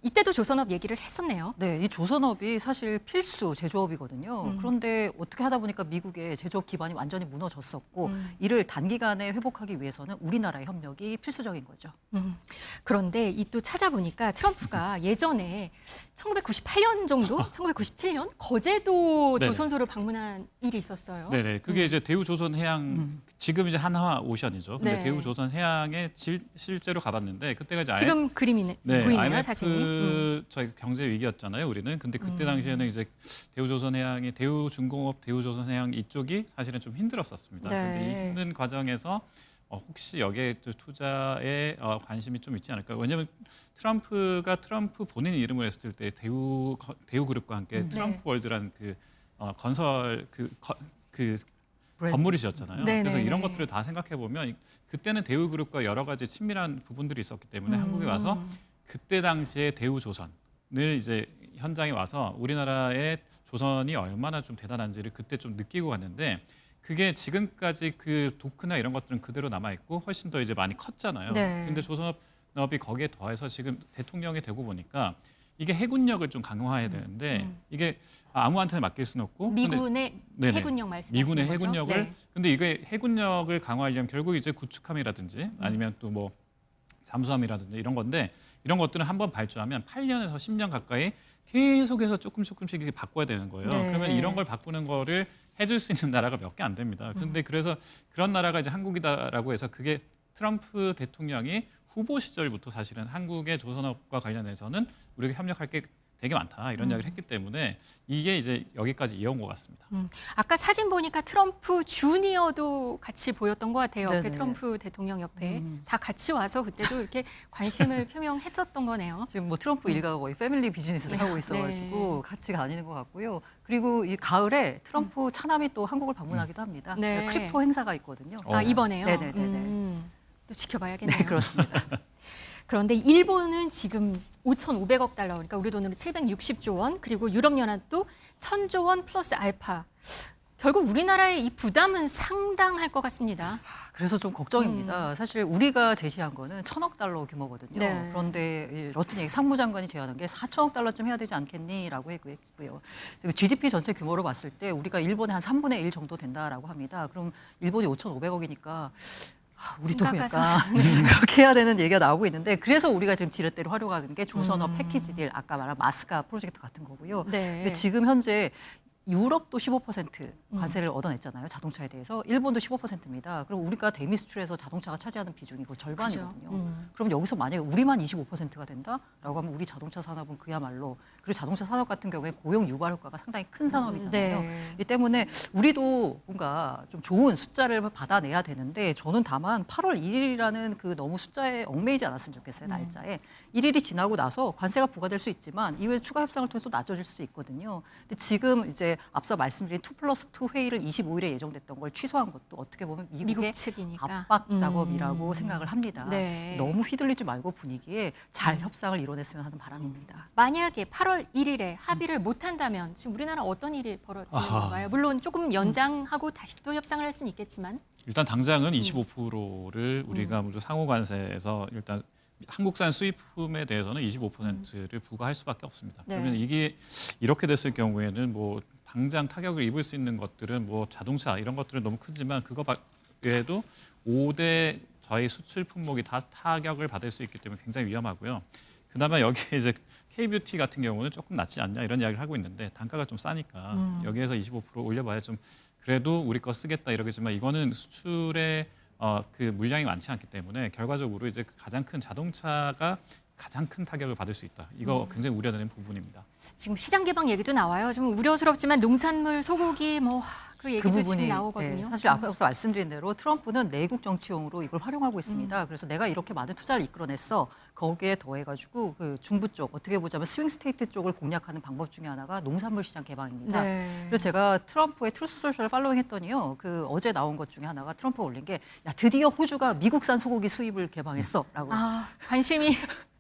이때도 조선업 얘기를 했었네요. 네, 이 조선업이 사실 필수 제조업이거든요. 그런데 어떻게 하다 보니까 미국의 제조업 기반이 완전히 무너졌었고 이를 단기간에 회복하기 위해서는 우리나라의 협력이 필수적인 거죠. 그런데 이 또 찾아보니까 트럼프가 예전에 1998년 정도, 1997년 거제도 네네. 조선소를 방문한 일이 있었어요. 네네. 그게 이제 대우조선해양 지금 이제 한화오션이죠. 근데 네. 대우조선해양에 실제로 가봤는데 그때가 이제 지금 그림이 보이네요, IMF 사진이. 저희 경제 위기였잖아요. 우리는. 근데 그때 당시에는 이제 대우조선해양이 대우중공업, 대우조선해양 이쪽이 사실은 좀 힘들었었습니다. 네. 근데 이 힘든 과정에서 혹시 여기에 또 투자에 관심이 좀 있지 않을까? 왜냐하면 트럼프 본인이 이름을 했을 때 대우그룹과 함께 트럼프 월드라는 그 건설 그 건물이 지었잖아요. 네, 그래서 네, 이런 네. 것들을 다 생각해 보면 그때는 대우그룹과 여러 가지 친밀한 부분들이 있었기 때문에 한국에 와서 그때 당시에 대우조선을 이제 현장에 와서 우리나라의 조선이 얼마나 좀 대단한지를 그때 좀 느끼고 갔는데 그게 지금까지 그 도크나 이런 것들은 그대로 남아 있고 훨씬 더 이제 많이 컸잖아요. 네. 근데 조선업이 거기에 더해서 지금 대통령이 되고 보니까 이게 해군력을 좀 강화해야 되는데 이게 아무한테나 맡길 수는 없고 미군의 네네. 해군력 말씀하시는 미군의 거죠? 해군력을 네. 근데 이게 해군력을 강화하려면 결국 이제 구축함이라든지 아니면 또 뭐 잠수함이라든지 이런 건데 이런 것들은 한번 발주하면 8년에서 10년 가까이 계속해서 조금씩 이렇게 바꿔야 되는 거예요. 네. 그러면 이런 걸 바꾸는 거를 해줄 수 있는 나라가 몇 개 안 됩니다. 근데 그래서 그런 나라가 이제 한국이다라고 해서 그게 트럼프 대통령이 후보 시절부터 사실은 한국의 조선업과 관련해서는 우리가 협력할 게 되게 많다 이런 이야기를 했기 때문에 이게 이제 여기까지 이어온 것 같습니다. 아까 사진 보니까 트럼프 주니어도 같이 보였던 것 같아요. 옆에 네네. 트럼프 대통령 옆에 다 같이 와서 그때도 이렇게 관심을 표명했었던 거네요. 지금 뭐 트럼프 일가가 거의 패밀리 비즈니스를 하고 있어가지고 같이 다니는 것 같고요. 그리고 이 가을에 트럼프 차남이 또 한국을 방문하기도 합니다. 네. 그러니까 크립토 행사가 있거든요. 아, 이번에요? 네네네네. 또 지켜봐야겠네요. 네, 그렇습니다. 그런데 일본은 지금 5,500억 달러, 그러니까 우리 돈으로 760조 원, 그리고 유럽연합도 1,000조 원 플러스 알파. 결국 우리나라의 이 부담은 상당할 것 같습니다. 그래서 좀 걱정입니다. 사실 우리가 제시한 거는 1,000억 달러 규모거든요. 네. 그런데 이 러튼 상무장관이 제안한 게 4천억 달러쯤 해야 되지 않겠니라고 했고요. 그리고 GDP 전체 규모로 봤을 때 우리가 일본의 한 3분의 1 정도 된다라고 합니다. 그럼 일본이 5,500억이니까 우리도 가서. 약간 그렇게 해야 되는 얘기가 나오고 있는데 그래서 우리가 지금 지렛대로 활용하는 게 조선업 패키지 딜 아까 말한 마스카 프로젝트 같은 거고요. 네. 근데 지금 현재 유럽도 15% 관세를 얻어냈잖아요. 자동차에 대해서. 일본도 15%입니다. 그럼 우리가 대미 수출에서 자동차가 차지하는 비중이 거의 절반이거든요. 그죠. 그럼 여기서 만약에 우리만 25%가 된다라고 하면 우리 자동차 산업은 그야말로 그리고 자동차 산업 같은 경우에 고용 유발 효과가 상당히 큰 산업이잖아요. 네. 이 때문에 우리도 뭔가 좀 좋은 숫자를 받아내야 되는데 저는 다만 8월 1일이라는 그 너무 숫자에 얽매이지 않았으면 좋겠어요. 날짜에. 1일이 지나고 나서 관세가 부과될 수 있지만 이후에 추가 협상을 통해서 낮춰질 수도 있거든요. 근데 지금 이제 앞서 말씀드린 2+2 회의를 25일에 예정됐던 걸 취소한 것도 어떻게 보면 미국의 미국 측이니까. 압박 작업이라고 생각을 합니다. 네. 너무 휘둘리지 말고 분위기에 잘 협상을 이뤄냈으면 하는 바람입니다. 만약에 8월 1일에 합의를 못한다면 지금 우리나라 어떤 일이 벌어지는 건가요? 물론 조금 연장하고 다시 또 협상을 할 수는 있겠지만. 일단 당장은 25%를 우리가 먼저 상호 관세에서 일단 한국산 수입품에 대해서는 25%를 부과할 수밖에 없습니다. 네. 그러면 이게 이렇게 됐을 경우에는 뭐 당장 타격을 입을 수 있는 것들은 뭐 자동차 이런 것들은 너무 크지만 그거 외에도 5대 저희 수출 품목이 다 타격을 받을 수 있기 때문에 굉장히 위험하고요. 그나마 여기에 이제 K뷰티 같은 경우는 조금 낫지 않냐 이런 이야기를 하고 있는데 단가가 좀 싸니까 여기에서 25% 올려봐야 좀 그래도 우리 거 쓰겠다 이러겠지만 이거는 수출에 그 물량이 많지 않기 때문에 결과적으로 이제 가장 큰 자동차가 가장 큰 타격을 받을 수 있다. 이거 굉장히 우려되는 부분입니다. 지금 시장 개방 얘기도 나와요. 좀 우려스럽지만 농산물, 소고기 뭐 그 얘기도 그 지금 부분이 나오거든요. 네, 사실 앞서 말씀드린 대로 트럼프는 내국 정치용으로 이걸 활용하고 있습니다. 그래서 내가 이렇게 많은 투자를 이끌어냈어. 거기에 더해가지고 그 중부 쪽 어떻게 보자면 스윙 스테이트 쪽을 공략하는 방법 중에 하나가 농산물 시장 개방입니다. 네. 그래서 제가 트럼프의 트루스 소셜을 팔로잉했더니요. 그 어제 나온 것 중에 하나가 트럼프가 올린 게 야 드디어 호주가 미국산 소고기 수입을 개방했어라고. 아, 관심이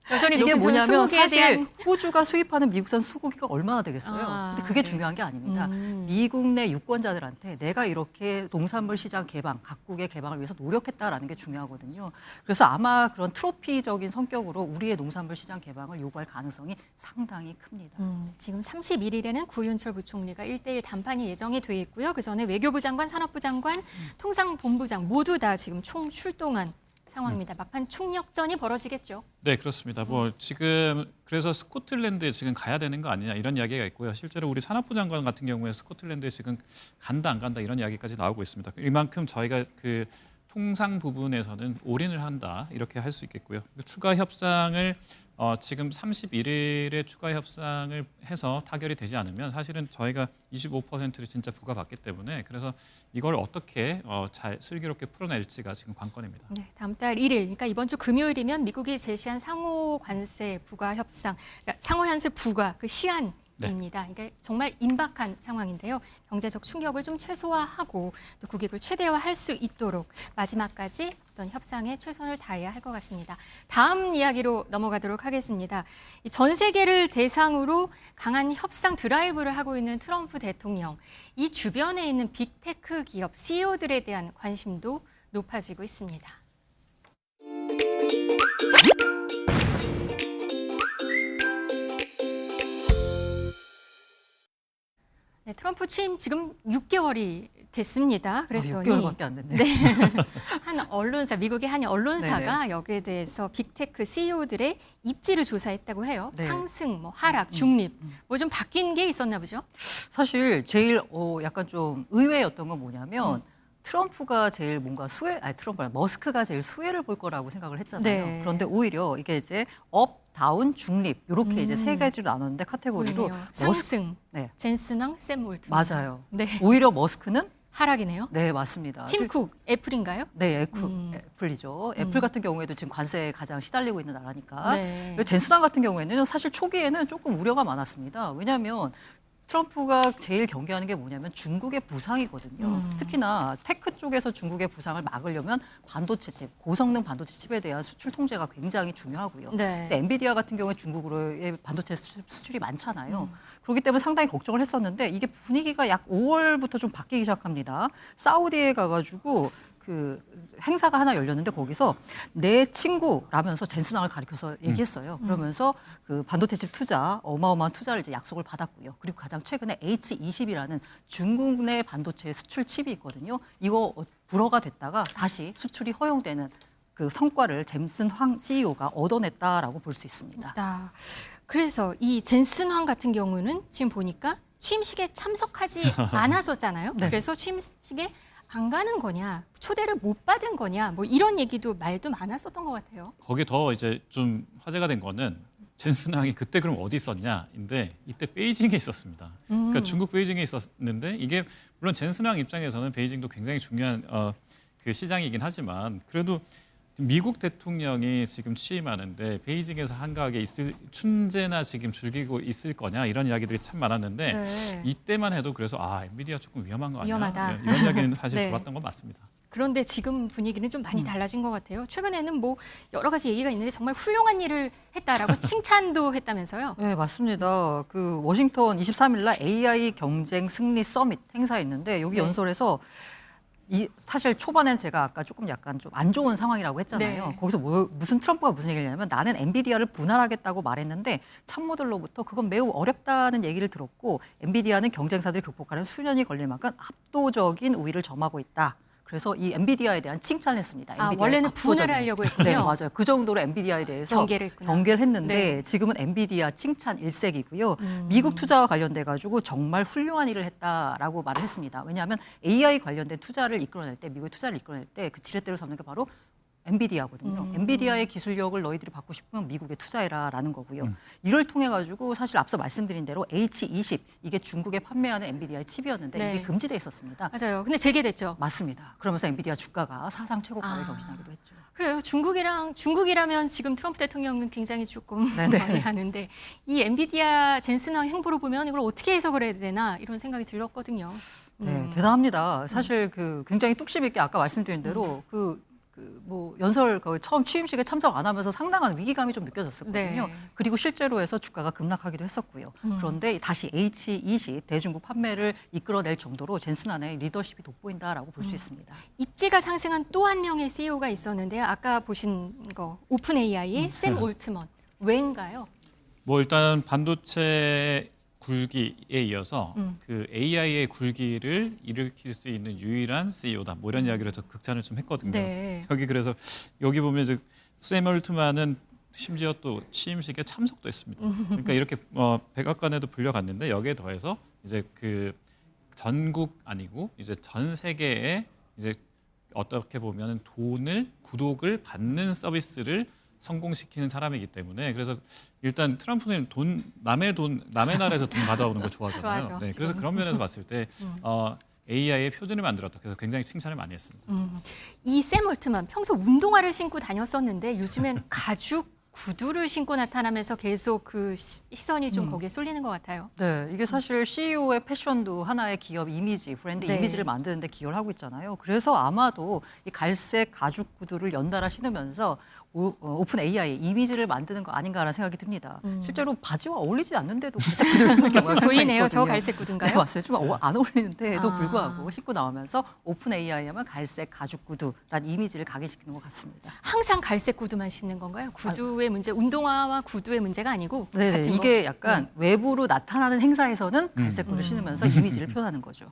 여전히 이게 높은 뭐냐면 소고기에 사실 대한 호주가 수입하는 미국산 소고기가 얼마나 되겠어요. 아, 근데 그게 네. 중요한 게 아닙니다. 미국 내 유권자들한테 내가 이렇게 농산물 시장 개방, 각국의 개방을 위해서 노력했다라는 게 중요하거든요. 그래서 아마 그런 트로피적인 성격으로 우리의 농산물 시장 개방을 요구할 가능성이 상당히 큽니다. 지금 31일에는 구윤철 부총리가 1대1 담판이 예정이 돼 있고요. 그 전에 외교부 장관, 산업부 장관, 통상본부장 모두 다 지금 총 출동한 상황입니다. 막판 총력전이 벌어지겠죠. 네, 그렇습니다. 뭐 지금 그래서 스코틀랜드에 지금 가야 되는 거 아니냐 이런 이야기가 있고요. 실제로 우리 산업부 장관 같은 경우에 스코틀랜드에 지금 간다 안 간다 이런 이야기까지 나오고 있습니다. 이만큼 저희가 그 통상 부분에서는 올인을 한다 이렇게 할 수 있겠고요. 추가 협상을 지금 31일에 추가 협상을 해서 타결이 되지 않으면 사실은 저희가 25%를 진짜 부과받기 때문에 그래서 이걸 어떻게 잘 슬기롭게 풀어낼지가 지금 관건입니다. 네, 다음 달 1일, 그러니까 이번 주 금요일이면 미국이 제시한 상호 관세 부과 협상, 그러니까 상호 관세 부과 그 시한입니다. 이게 정말 임박한 상황인데요. 경제적 충격을 좀 최소화하고 또 국익을 최대화할 수 있도록 마지막까지 어떤 협상에 최선을 다해야 할 것 같습니다. 다음 이야기로 넘어가도록 하겠습니다. 전 세계를 대상으로 강한 협상 드라이브를 하고 있는 트럼프 대통령, 이 주변에 있는 빅테크 기업 CEO들에 대한 관심도 높아지고 있습니다. 네, 트럼프 취임 지금 6개월이 됐습니다. 그랬더니 6개월밖에 안 됐네요. 네. 한 언론사, 미국의 한 언론사가 네네. 여기에 대해서 빅테크 CEO들의 입지를 조사했다고 해요. 네. 상승, 뭐 하락, 중립, 뭐 좀 바뀐 게 있었나 보죠? 사실 제일 약간 좀 의외였던 건 뭐냐면 트럼프가 제일 뭔가 머스크가 제일 수혜를 볼 거라고 생각을 했잖아요. 네. 그런데 오히려 이게 이제 업 다운, 중립 이렇게 이제 세 가지로 나눴는데 카테고리로 보이네요. 상승, 네. 젠슨왕, 샘 올트먼. 맞아요. 네. 오히려 머스크는 하락이네요. 네 맞습니다. 팀쿡, 애플인가요? 네, 애플이죠. 애플 같은 경우에도 지금 관세에 가장 시달리고 있는 나라니까. 네. 젠슨왕 같은 경우에는 사실 초기에는 조금 우려가 많았습니다. 왜냐하면 트럼프가 제일 경계하는 게 뭐냐면 중국의 부상이거든요. 특히나 테크 쪽에서 중국의 부상을 막으려면 반도체 칩, 고성능 반도체 칩에 대한 수출 통제가 굉장히 중요하고요. 네. 근데 엔비디아 같은 경우에 중국으로의 반도체 수출이 많잖아요. 그렇기 때문에 상당히 걱정을 했었는데 이게 분위기가 약 5월부터 좀 바뀌기 시작합니다. 사우디에 가가지고 그 행사가 하나 열렸는데 거기서 내 친구라면서 젠슨왕을 가리켜서 얘기했어요. 그러면서 그 반도체 칩 투자, 어마어마한 투자를 이제 약속을 받았고요. 그리고 가장 최근에 H20이라는 중국 내 반도체 수출 칩이 있거든요. 이거 불허가 됐다가 다시 수출이 허용되는 그 성과를 젠슨황 CEO가 얻어냈다라고 볼 수 있습니다. 그래서 이 젠슨왕 같은 경우는 지금 보니까 취임식에 참석하지 않았었잖아요. 네. 그래서 취임식에 안 가는 거냐, 초대를 못 받은 거냐, 뭐 이런 얘기도 말도 많았었던 것 같아요. 거기에 더 이제 좀 화제가 된 거는 젠슨왕이 그때 그럼 어디 있었냐인데 이때 베이징에 있었습니다. 그러니까 중국 베이징에 있었는데 이게 물론 젠슨왕 입장에서는 베이징도 굉장히 중요한 그 시장이긴 하지만 그래도 미국 대통령이 지금 취임하는데 베이징에서 한가하게 있을 춘제나 지금 즐기고 있을 거냐 이런 이야기들이 참 많았는데 네. 이때만 해도 그래서 엔비디아 조금 위험한 거 아니야? 위험하다. 네, 이런 이야기는 사실 네. 좋았던 건 맞습니다. 그런데 지금 분위기는 좀 많이 달라진 것 같아요. 최근에는 뭐 여러 가지 얘기가 있는데 정말 훌륭한 일을 했다라고 칭찬도 했다면서요. 네, 맞습니다. 그 워싱턴 23일 날 AI 경쟁 승리 서밋 행사에 있는데 여기 네. 연설에서 사실 초반엔 제가 아까 조금 약간 좀 안 좋은 상황이라고 했잖아요. 네. 거기서 무슨 트럼프가 무슨 얘기를 했냐면 나는 엔비디아를 분할하겠다고 말했는데 참모들로부터 그건 매우 어렵다는 얘기를 들었고 엔비디아는 경쟁사들이 극복하는 수년이 걸릴 만큼 압도적인 우위를 점하고 있다. 그래서 이 엔비디아에 대한 칭찬을 했습니다. 엔비디아의 원래는 압도적인. 분할을 하려고 했군요. 네, 맞아요. 그 정도로 엔비디아에 대해서 경계를 했구나. 경계를 했는데 네. 지금은 엔비디아 칭찬 일색이고요. 미국 투자와 관련돼 가지고 정말 훌륭한 일을 했다라고 말을 했습니다. 왜냐하면 AI 관련된 투자를 이끌어낼 때 미국의 투자를 이끌어낼 때 그 지렛대로 삼는 게 바로 엔비디아거든요. 엔비디아의 기술력을 너희들이 받고 싶으면 미국에 투자해라라는 거고요. 이를 통해 가지고 사실 앞서 말씀드린 대로 H20 이게 중국에 판매하는 엔비디아의 칩이었는데 네. 이게 금지돼 있었습니다. 맞아요. 근데 재개됐죠. 맞습니다. 그러면서 엔비디아 주가가 사상 최고가를 경신하기도 했죠. 그래요. 중국이라면 지금 트럼프 대통령은 굉장히 조금 네네. 많이 하는데 이 엔비디아 젠슨왕 행보를 보면 이걸 어떻게 해석을 해야 되나 이런 생각이 들었거든요. 네, 대단합니다. 사실 그 굉장히 뚝심 있게 아까 말씀드린 대로 뭐 연설 처음 취임식에 참석 안 하면서 상당한 위기감이 좀 느껴졌었거든요. 네. 그리고 실제로 해서 주가가 급락하기도 했었고요. 그런데 다시 H20 대중국 판매를 이끌어낼 정도로 젠슨왕의 리더십이 돋보인다라고 볼 수 있습니다. 입지가 상승한 또 한 명의 CEO가 있었는데요. 아까 보신 거 오픈 AI의 샘 올트먼 왜인가요? 뭐 일단 반도체 굴기에 이어서 그 AI의 굴기를 일으킬 수 있는 유일한 CEO다. 뭐 이런 이야기를 해서 극찬을 좀 했거든요. 네. 그래서 여기 보면 이제 샘 올트만은 심지어 또 취임식에 참석도 했습니다. 그러니까 이렇게 백악관에도 불려갔는데 여기에 더해서 이제 그 전국 아니고 이제 전 세계에 이제 어떻게 보면 구독을 받는 서비스를 성공시키는 사람이기 때문에 그래서 일단 트럼프는 남의 나라에서 돈 받아오는 거 좋아하잖아요. 좋아하죠, 네, 지금. 그래서 그런 면에서 봤을 때 AI의 표준을 만들었다. 그래서 굉장히 칭찬을 많이 했습니다. 이 샘 올트먼 평소 운동화를 신고 다녔었는데 요즘엔 가죽 구두를 신고 나타나면서 계속 그 시선이 좀 거기에 쏠리는 것 같아요. 네, 이게 사실 CEO의 패션도 하나의 기업 이미지, 브랜드 네. 이미지를 만드는 데 기여를 하고 있잖아요. 그래서 아마도 이 갈색 가죽 구두를 연달아 신으면서 오픈 AI 이미지를 만드는 거 아닌가라는 생각이 듭니다. 실제로 바지와 어울리지 않는데도 갈색 구두를 신는 경우가 좀 보이네요. 있거든요. 저 갈색 구두인가요? 네, 맞아요. 좀 안 어울리는데도 아. 불구하고 신고 나오면서 오픈 AI 하면 갈색 가죽 구두라는 이미지를 각인시키는 것 같습니다. 항상 갈색 구두만 신는 건가요? 구두의 문제, 운동화와 구두의 문제가 아니고 네, 같은 이게 거? 약간 외부로 나타나는 행사에서는 갈색 구두 신으면서 이미지를 표현하는 거죠.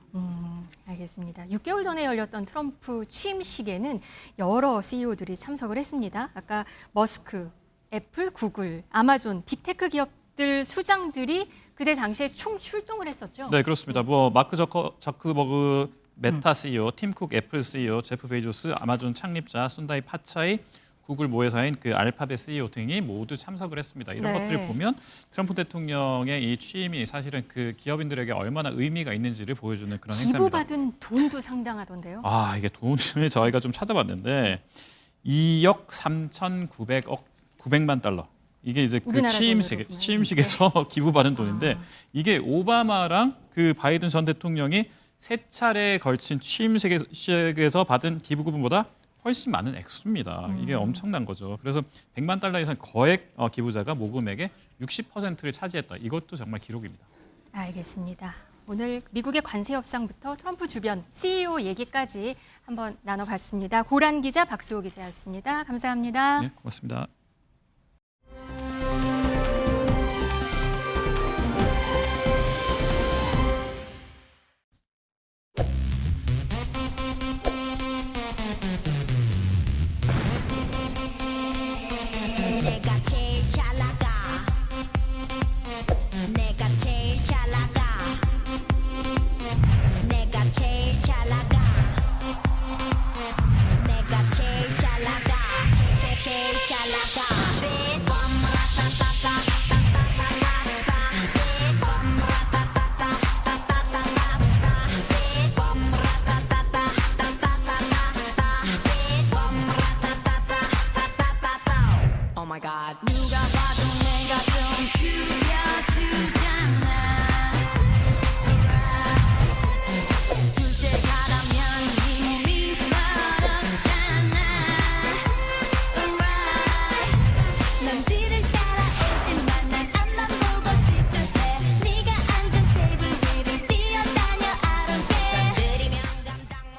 알겠습니다. 6개월 전에 열렸던 트럼프 취임식에는 여러 CEO들이 참석을 했습니다. 아까 머스크, 애플, 구글, 아마존, 빅테크 기업들 수장들이 그때 당시에 총 출동을 했었죠. 네, 그렇습니다. 뭐 마크 저크버그 메타 CEO, 팀쿡 애플 CEO, 제프 베이조스, 아마존 창립자, 순다이 파차이, 구글 모회사인 그 알파벳 CEO 등이 모두 참석을 했습니다. 이런 네. 것들을 보면 트럼프 대통령의 이 취임이 사실은 그 기업인들에게 얼마나 의미가 있는지를 보여주는 그런 행사입니다. 기부받은 돈도 상당하던데요. 아, 이게 돈을 저희가 좀 찾아봤는데 2억 3,900만 달러. 이게 이제 그 우리나라 취임식에서 기부받은 돈인데 이게 오바마랑 그 바이든 전 대통령이 세 차례에 걸친 취임식에서 받은 기부금보다 훨씬 많은 액수입니다. 이게 엄청난 거죠. 그래서 100만 달러 이상 거액 기부자가 모금액의 60%를 차지했다. 이것도 정말 기록입니다. 알겠습니다. 오늘 미국의 관세 협상부터 트럼프 주변 CEO 얘기까지 한번 나눠봤습니다. 고란 기자, 박수호 기자였습니다. 감사합니다. 네, 고맙습니다. 내가 제일 잘 나가 내가 제일 잘 나가 내가 제일 잘 나가 내가 제일 잘 나가 제일 잘 나가 Oh my god. 누가 봐도 내가 좀 줄여주잖아. 둘째 가라면 네 몸이 서럽잖아. Alright. 남들을 따라오지만 난 앞만 보고 지쳤대. 네가 앉은 테이블 위를 뛰어다녀 I don't care. 건드리면 감당 못.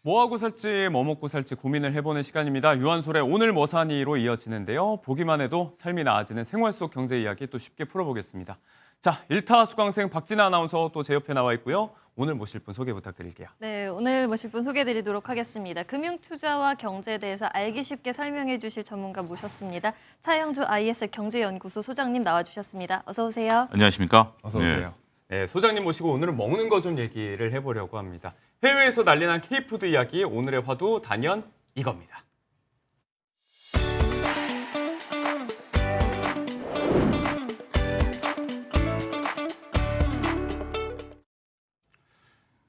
뭐 하고 살지 뭐 먹고 살지 고민을 해보는 시간입니다. 유한솔의 오늘 뭐 사니로 이어지는데요. 보기만 해도 삶이 나아지는 생활 속 경제 이야기 또 쉽게 풀어보겠습니다. 자, 1타 수강생 박진아 아나운서 또 제 옆에 나와 있고요. 오늘 모실 분 소개 부탁드릴게요. 네, 오늘 모실 분 소개해드리도록 하겠습니다. 금융투자와 경제에 대해서 알기 쉽게 설명해 주실 전문가 모셨습니다. 차영주 IS 경제연구소 소장님 나와주셨습니다. 어서 오세요. 안녕하십니까? 어서 오세요. 네, 소장님 모시고 오늘은 먹는 거 좀 얘기를 해보려고 합니다. 해외에서 난리난 K푸드 이야기, 오늘의 화두 단연 이겁니다.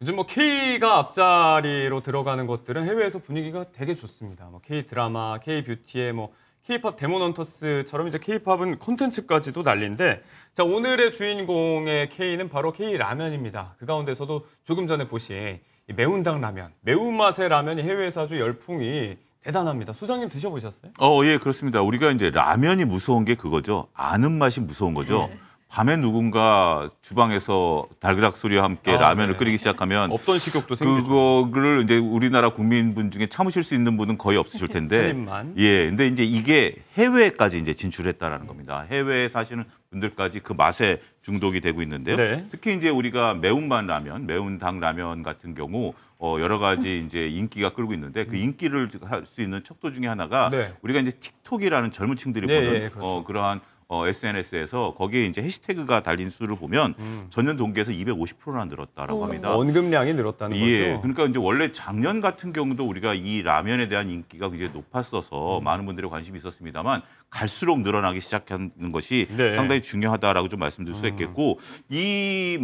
요즘 뭐 K가 앞자리로 들어가는 것들은 해외에서 분위기가 되게 좋습니다. 뭐 K 드라마, K 뷰티에 뭐 K-팝 데모넌터스처럼 이제 K-팝은 콘텐츠까지도 난리인데, 자, 오늘의 주인공의 K는 바로 K 라면입니다. 그 가운데서도 조금 전에 보신 이 매운당 라면, 매운맛의 라면이 해외에서 아주 열풍이 대단합니다. 소장님 드셔보셨어요? 예, 그렇습니다. 우리가 이제 라면이 무서운 게 그거죠. 아는 맛이 무서운 거죠. 밤에 누군가 주방에서 달그락 소리와 함께 라면을 네. 끓이기 시작하면 없던 식욕도 생기죠. 그거를 이제 우리나라 국민분 중에 참으실 수 있는 분은 거의 없으실 텐데. 한 입만. 예, 근데 이제 이게 해외까지 이제 진출했다라는 겁니다. 해외에 사시는 분들까지 그 맛에 중독이 되고 있는데요. 네. 특히 이제 우리가 매운맛 라면, 매운당 라면 같은 경우 여러 가지 이제 인기가 끌고 있는데 그 인기를 할 수 있는 척도 중에 하나가 네. 우리가 이제 틱톡이라는 젊은 층들이 네, 보는 예, 그렇죠. 그러한 SNS에서 거기에 이제 해시태그가 달린 수를 보면 전년 동기에서 250%나 늘었다라고 합니다. 언급량이 늘었다는 예, 거죠. 그러니까 이제 원래 작년 같은 경우도 우리가 이 라면에 대한 인기가 굉장히 높았어서 많은 분들의 관심이 있었습니다만 갈수록 늘어나기 시작하는 것이 네. 상당히 중요하다라고 좀 말씀드릴 수 있겠고 이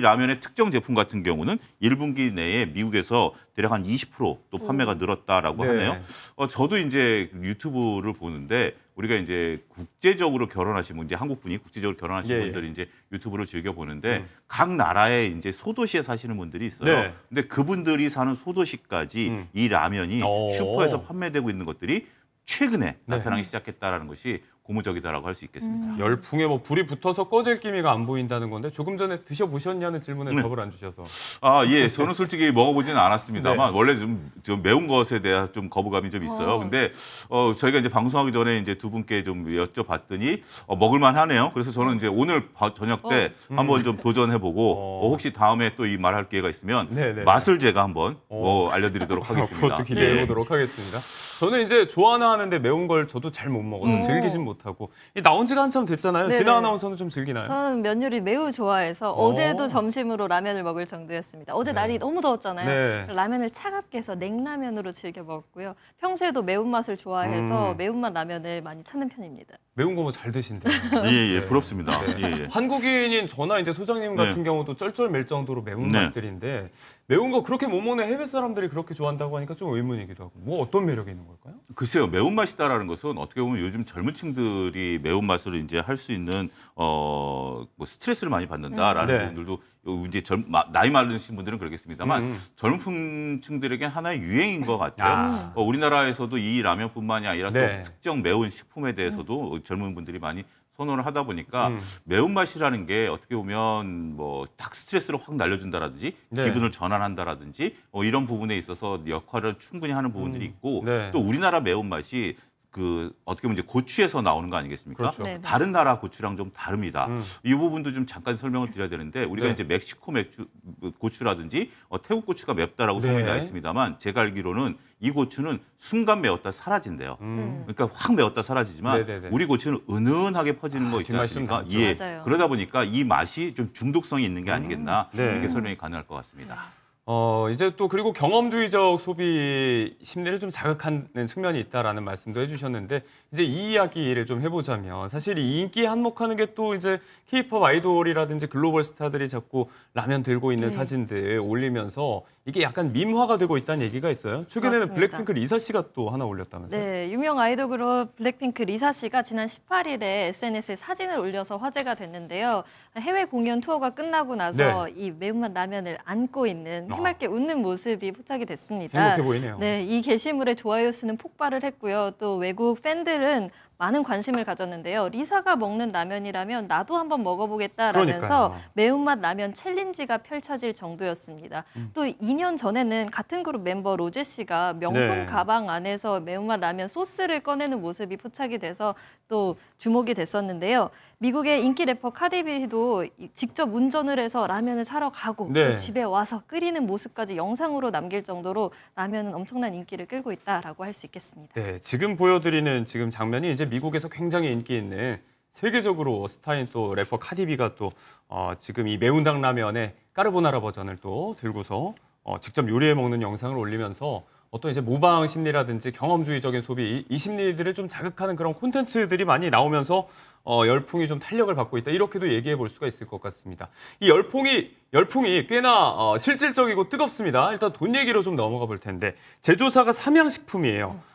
라면의 특정 제품 같은 경우는 1분기 내에 미국에서 대략 한 20%또 판매가 늘었다라고 네. 하네요. 저도 이제 유튜브를 보는데 우리가 이제 국제적으로 결혼하신 분, 이제 한국 분이 국제적으로 결혼하신 예, 예. 분들이 이제 유튜브를 즐겨 보는데 각 나라의 이제 소도시에 사시는 분들이 있어요. 네. 근데 그분들이 사는 소도시까지 이 라면이 오. 슈퍼에서 판매되고 있는 것들이 최근에 네. 나타나기 시작했다라는 것이 고무적이다라고 할 수 있겠습니다. 열풍에 뭐 불이 붙어서 꺼질 기미가 안 보인다는 건데 조금 전에 드셔보셨냐는 질문에 네. 답을 안 주셔서. 예, 저는 솔직히 먹어보지는 않았습니다만 네. 원래 좀 매운 것에 대한 좀 거부감이 좀 있어요. 근데 저희가 이제 방송하기 전에 이제 두 분께 좀 여쭤봤더니 먹을만 하네요. 그래서 저는 이제 오늘 저녁 때 한번 좀 도전해보고 혹시 다음에 또 이 말할 기회가 있으면 네, 네. 맛을 제가 한번 알려드리도록 하겠습니다. 그것도 기대해 보도록 하겠습니다. 저는 이제 좋아는 하는데 매운 걸 저도 잘 못 먹어서 즐기진 못해요. 못하고 나온 지가 한참 됐잖아요. 네네. 진아 아나운서는 좀 즐기나요? 저는 면 요리 매우 좋아해서 어제도 점심으로 라면을 먹을 정도였습니다. 어제 날이 너무 더웠잖아요. 네. 라면을 차갑게 해서 냉라면으로 즐겨 먹었고요. 평소에도 매운맛을 좋아해서 매운맛 라면을 많이 찾는 편입니다. 매운 거 뭐 잘 드신대요. 예, 부럽습니다. 네. 예, 예. 한국인인 저나 이제 소장님 네. 같은 경우도 쩔쩔맬 정도로 매운 네. 맛들인데 매운 거 그렇게 못 먹는 해외 사람들이 그렇게 좋아한다고 하니까 좀 의문이기도 하고 뭐 어떤 매력이 있는 걸까요? 글쎄요, 매운맛이다라는 것은 어떻게 보면 요즘 젊은 층들이 매운맛을 이제 할 수 있는 뭐 스트레스를 많이 받는다라는 네. 분들도 이제 나이 많으신 분들은 그러겠습니다만 젊은 층들에게 하나의 유행인 것 같아요. 우리나라에서도 이 라면뿐만이 아니라 네. 또 특정 매운 식품에 대해서도 젊은 분들이 많이 선호를 하다 보니까 매운맛이라는 게 어떻게 보면 뭐 딱 스트레스를 확 날려준다라든지 네. 기분을 전환한다라든지 이런 부분에 있어서 역할을 충분히 하는 부분들이 있고 네. 또 우리나라 매운맛이 어떻게 보면 이제 고추에서 나오는 거 아니겠습니까? 그렇죠. 네. 다른 나라 고추랑 좀 다릅니다. 이 부분도 좀 잠깐 설명을 드려야 되는데 우리가 네. 이제 멕시코 고추라든지 태국 고추가 맵다라고 네. 소문이 나 있습니다만 제가 알기로는 이 고추는 순간 매웠다 사라진대요. 그러니까 확 매웠다 사라지지만 네네네. 우리 고추는 은은하게 퍼지는 거 있지 뒷맛이 좀 않습니까? 남죠. 예. 맞아요. 그러다 보니까 이 맛이 좀 중독성이 있는 게 아니겠나 네. 이렇게 설명이 가능할 것 같습니다. 이제 또 그리고 경험주의적 소비 심리를 좀 자극하는 측면이 있다라는 말씀도 해주셨는데 이제 이 이야기를 좀 해보자면 사실 이 인기에 한몫하는 게 또 이제 K-팝 아이돌이라든지 글로벌 스타들이 자꾸 라면 들고 있는 사진들 올리면서 이게 약간 밈화가 되고 있다는 얘기가 있어요. 최근에는 맞습니다. 블랙핑크 리사 씨가 또 하나 올렸다면서요? 네, 유명 아이돌 그룹 블랙핑크 리사 씨가 지난 18일에 SNS에 사진을 올려서 화제가 됐는데요. 해외 공연 투어가 끝나고 나서 이 매운맛 라면을 안고 있는 해맑게 웃는 모습이 포착이 됐습니다. 행복해 보이네요. 네, 이 게시물에 좋아요 수는 폭발을 했고요. 또 외국 팬들은 많은 관심을 가졌는데요. 리사가 먹는 라면이라면 나도 한번 먹어보겠다라면서 그러니까요. 매운맛 라면 챌린지가 펼쳐질 정도였습니다. 또 2년 전에는 같은 그룹 member 로제 씨가 명품 네. 가방 안에서 매운맛 라면 소스를 꺼내는 모습이 포착이 돼서 또 주목이 됐었는데요. 미국의 인기 래퍼 카디비도 직접 운전을 해서 라면을 사러 가고 네. 또 집에 와서 끓이는 모습까지 영상으로 남길 정도로 라면은 엄청난 인기를 끌고 있다라고 할 수 있겠습니다. 네, 지금 보여드리는 지금 장면이 이제 미국에서 굉장히 인기 있는 세계적으로 스타인 또 래퍼 카디비가 또 지금 이 매운탕 라면의 까르보나라 버전을 또 들고서 직접 요리해 먹는 영상을 올리면서 어떤 이제 모방 심리라든지 경험주의적인 소비 이 심리들을 좀 자극하는 그런 콘텐츠들이 많이 나오면서 열풍이 좀 탄력을 받고 있다 이렇게도 얘기해 볼 수가 있을 것 같습니다. 이 열풍이 꽤나 실질적이고 뜨겁습니다. 일단 돈 얘기로 좀 넘어가 볼 텐데 제조사가 삼양식품이에요.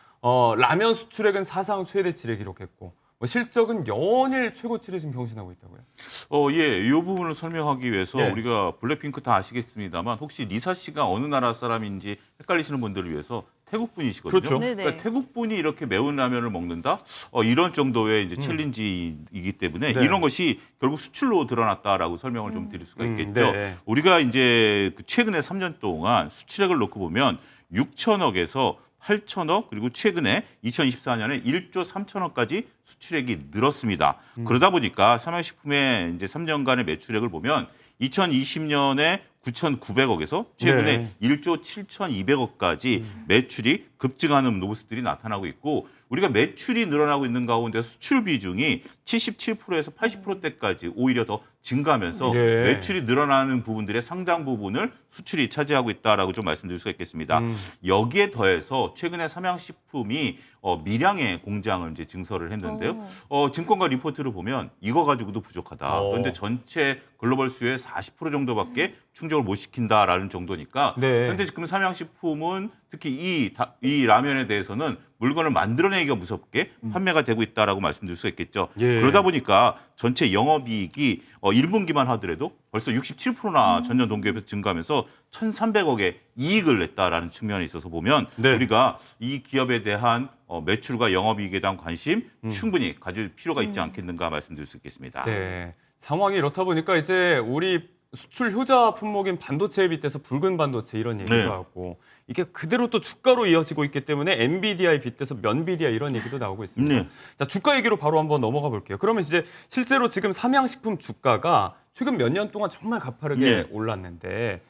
라면 수출액은 사상 최대치를 기록했고 실적은 연일 최고치를 지금 경신하고 있다고요. 예, 이 부분을 설명하기 위해서 예. 우리가 블랙핑크 다 아시겠습니다만 혹시 리사 씨가 어느 나라 사람인지 헷갈리시는 분들을 위해서 태국 분이시거든요. 그렇죠. 네네. 그러니까 태국 분이 이렇게 매운 라면을 먹는다? 이런 정도의 이제 챌린지이기 때문에 네. 이런 것이 결국 수출로 드러났다라고 설명을 좀 드릴 수가 있겠죠. 네. 우리가 이제 최근에 3년 동안 수출액을 놓고 보면 6천억에서 8천억 그리고 최근에 2024년에 1조 3천억까지 수출액이 늘었습니다. 그러다 보니까 삼양식품의 이제 3년간의 매출액을 보면 2020년에 9,900억에서 최근에 네. 1조 7,200억까지 매출이 급증하는 모습들이 나타나고 있고 우리가 매출이 늘어나고 있는 가운데 수출 비중이 77%에서 80%대까지 오히려 더 증가하면서 예. 매출이 늘어나는 부분들의 상당 부분을 수출이 차지하고 있다라고 좀 말씀드릴 수가 있겠습니다. 여기에 더해서 최근에 삼양식품이 밀양의 공장을 이제 증설을 했는데요. 증권가 리포트를 보면 이거 가지고도 부족하다. 그런데 전체 글로벌 수요의 40% 정도밖에 충족을 못 시킨다라는 정도니까 네. 현재 지금 삼양식품은 특히 이 라면에 대해서는 물건을 만들어내기가 무섭게 판매가 되고 있다라고 말씀드릴 수 있겠죠. 예. 그러다 보니까 전체 영업이익이 1분기만 하더라도 벌써 67%나 전년 동기에 비해서 증가하면서 1,300억의 이익을 냈다라는 측면에 있어서 보면 네. 우리가 이 기업에 대한 매출과 영업이익에 대한 관심 충분히 가질 필요가 있지 않겠는가 말씀드릴 수 있겠습니다. 네. 상황이 이렇다 보니까 이제 우리 수출 효자 품목인 반도체에 빗대서 붉은 반도체 이런 얘기도 네. 하고 이게 그대로 또 주가로 이어지고 있기 때문에 엔비디아에 빗대서 면비디아 이런 얘기도 나오고 있습니다. 네. 자, 주가 얘기로 바로 한번 넘어가 볼게요. 그러면 이제 실제로 지금 삼양식품 주가가 최근 몇 년 동안 정말 가파르게 네. 올랐는데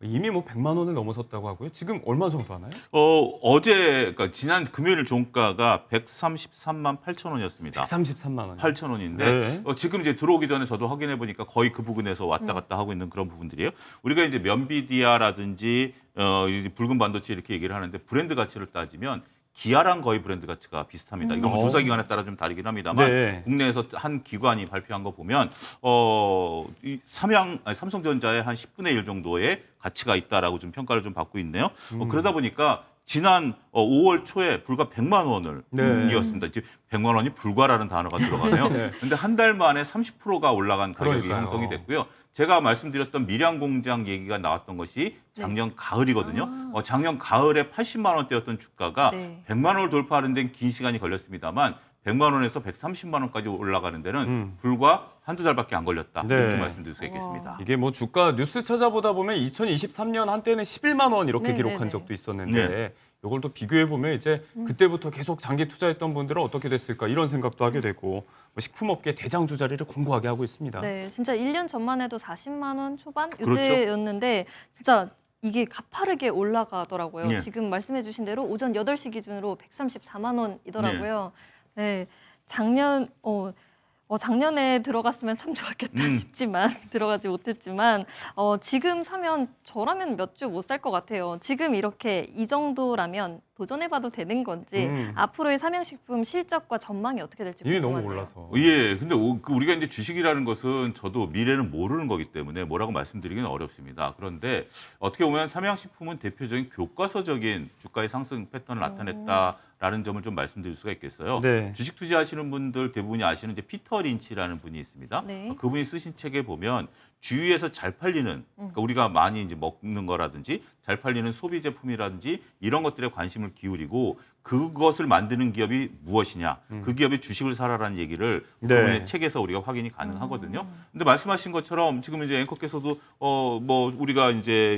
이미 뭐 100만 원을 넘어섰다고 하고요. 지금 얼마 정도 하나요? 어제 그러니까 지난 금요일 종가가 133만 8천 원이었습니다. 133만 원. 8천 원인데 네. 지금 이제 들어오기 전에 저도 확인해 보니까 거의 그 부근에서 왔다 갔다 하고 있는 그런 부분들이에요. 우리가 이제 면비디아라든지 이 붉은 반도체 이렇게 얘기를 하는데 브랜드 가치를 따지면 기아랑 거의 브랜드 가치가 비슷합니다. 이건 뭐 조사 기관에 따라 좀 다르긴 합니다만 네. 국내에서 한 기관이 발표한 거 보면 이 삼성전자의 한 10분의 1 정도의 가치가 있다라고 좀 평가를 좀 받고 있네요. 그러다 보니까 지난 5월 초에 불과 100만 원을 네. 이었습니다. 지금 100만 원이 불과라는 단어가 들어가네요. 그런데 한 달 만에 30%가 올라간 가격이 그러니까요. 형성이 됐고요. 제가 말씀드렸던 밀양공장 얘기가 나왔던 것이 작년 가을이거든요. 작년 가을에 80만 원대였던 주가가 네. 100만 원을 돌파하는 데는 긴 시간이 걸렸습니다만 100만 원에서 130만 원까지 올라가는 데는 불과 한두 달밖에 안 걸렸다. 네. 이렇게 말씀드릴 수 있겠습니다. 이게 뭐 주가 뉴스 찾아보다 보면 2023년 한때는 11만 원 이렇게 네, 기록한 네, 네. 적도 있었는데 네. 이걸 또 비교해 보면 이제 그때부터 계속 장기 투자했던 분들은 어떻게 됐을까 이런 생각도 하게 되고 뭐 식품업계 대장주 자리를 공고하게 하고 있습니다. 네, 진짜 1년 전만 해도 40만 원 초반 그렇죠. 이때였는데 진짜 이게 가파르게 올라가더라고요. 네. 지금 말씀해 주신 대로 오전 8시 기준으로 134만 원이더라고요. 네. 작년에 들어갔으면 참 좋았겠다 싶지만 들어가지 못했지만 지금 사면 저라면 몇 주 못 살 것 같아요. 지금 이렇게 이 정도라면 도전해봐도 되는 건지 앞으로의 삼양식품 실적과 전망이 어떻게 될지 이게 궁금하네요. 너무 올라서. 예, 근데 우리가 이제 주식이라는 것은 저도 미래는 모르는 거기 때문에 뭐라고 말씀드리기는 어렵습니다. 그런데 어떻게 보면 삼양식품은 대표적인 교과서적인 주가의 상승 패턴을 나타냈다라는 점을 좀 말씀드릴 수가 있겠어요. 네. 주식 투자하시는 분들 대부분이 아시는 이제 피터 린치라는 분이 있습니다. 네. 그분이 쓰신 책에 보면 주위에서 잘 팔리는 그러니까 우리가 많이 이제 먹는 거라든지 잘 팔리는 소비 제품이라든지 이런 것들에 관심을 기울이고 그것을 만드는 기업이 무엇이냐, 그 기업의 주식을 사라라는 얘기를 네. 그분의 책에서 우리가 확인이 가능하거든요. 근데 말씀하신 것처럼 지금 이제 앵커께서도 뭐 우리가 이제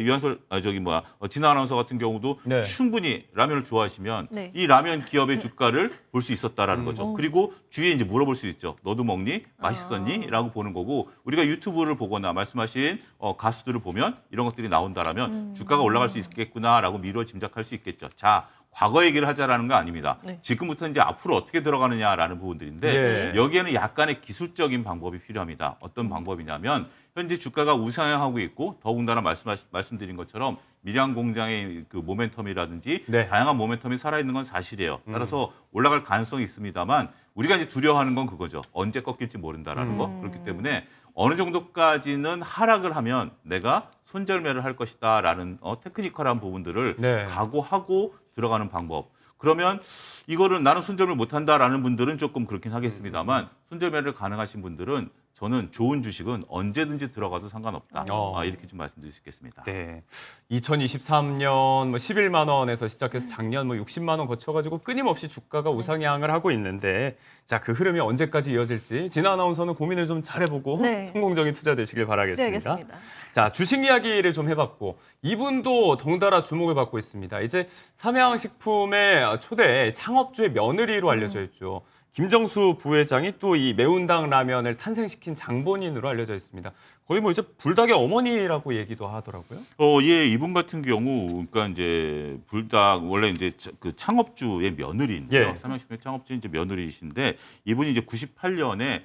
진아 아나운서 같은 경우도 네. 충분히 라면을 좋아하시면 네. 이 라면 기업의 주가를 볼 수 있었다라는 거죠. 그리고 주위에 이제 물어볼 수 있죠. 너도 먹니? 맛있었니? 라고 보는 거고 우리가 유튜브를 보거나 말씀하신 가수들을 보면 이런 것들이 나온다라면 주가가 올라갈 수 있겠구나라고 미뤄 짐작할 수 있겠죠. 자, 과거 얘기를 하자라는 거 아닙니다. 네. 지금부터 이제 앞으로 어떻게 들어가느냐라는 부분들인데 네. 여기에는 약간의 기술적인 방법이 필요합니다. 어떤 방법이냐면 현재 주가가 우상향하고 있고 더군다나 말씀드린 것처럼 밀양 공장의 그 모멘텀이라든지 네. 다양한 모멘텀이 살아있는 건 사실이에요. 따라서 올라갈 가능성이 있습니다만 우리가 이제 두려워하는 건 그거죠. 언제 꺾일지 모른다라는 거. 그렇기 때문에 어느 정도까지는 하락을 하면 내가 손절매를 할 것이다라는 테크니컬한 부분들을 네. 각오하고 들어가는 방법. 그러면 이거를 나는 손절매 못한다라는 분들은 조금 그렇긴 하겠습니다만 손절매를 가능하신 분들은 저는 좋은 주식은 언제든지 들어가도 상관없다. 이렇게 좀 말씀드릴 수 있겠습니다. 네. 2023년 뭐 11만 원에서 시작해서 작년 뭐 60만 원 거쳐가지고 끊임없이 주가가 우상향을 하고 있는데 자, 그 흐름이 언제까지 이어질지 진아 아나운서는 고민을 좀 잘해보고 네. 성공적인 투자 되시길 네, 바라겠습니다. 알겠습니다. 자, 주식 이야기를 좀 해봤고 이분도 덩달아 주목을 받고 있습니다. 이제 삼양식품의 초대 창업주의 며느리로 알려져 있죠. 김정수 부회장이 또 이 매운당 라면을 탄생시킨 장본인으로 알려져 있습니다. 거의 뭐 이제 불닭의 어머니라고 얘기도 하더라고요. 예, 이분 같은 경우, 그러니까 이제 불닭 원래 이제 그 창업주의 며느리인데요. 예. 삼양식품의 창업주 이제 며느리이신데 이분이 이제 98년에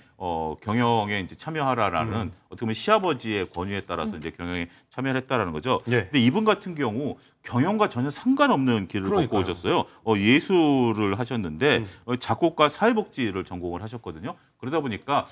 경영에 이제 참여하라라는 어떻게 보면 시아버지의 권유에 따라서 이제 경영에 참여를 했다라는 거죠. 예. 근데 이분 같은 경우 경영과 전혀 상관없는 길을 걷고 그러니까요. 오셨어요. 예술을 하셨는데 작곡과 사회복지를 전공을 하셨거든요. 그러다 보니까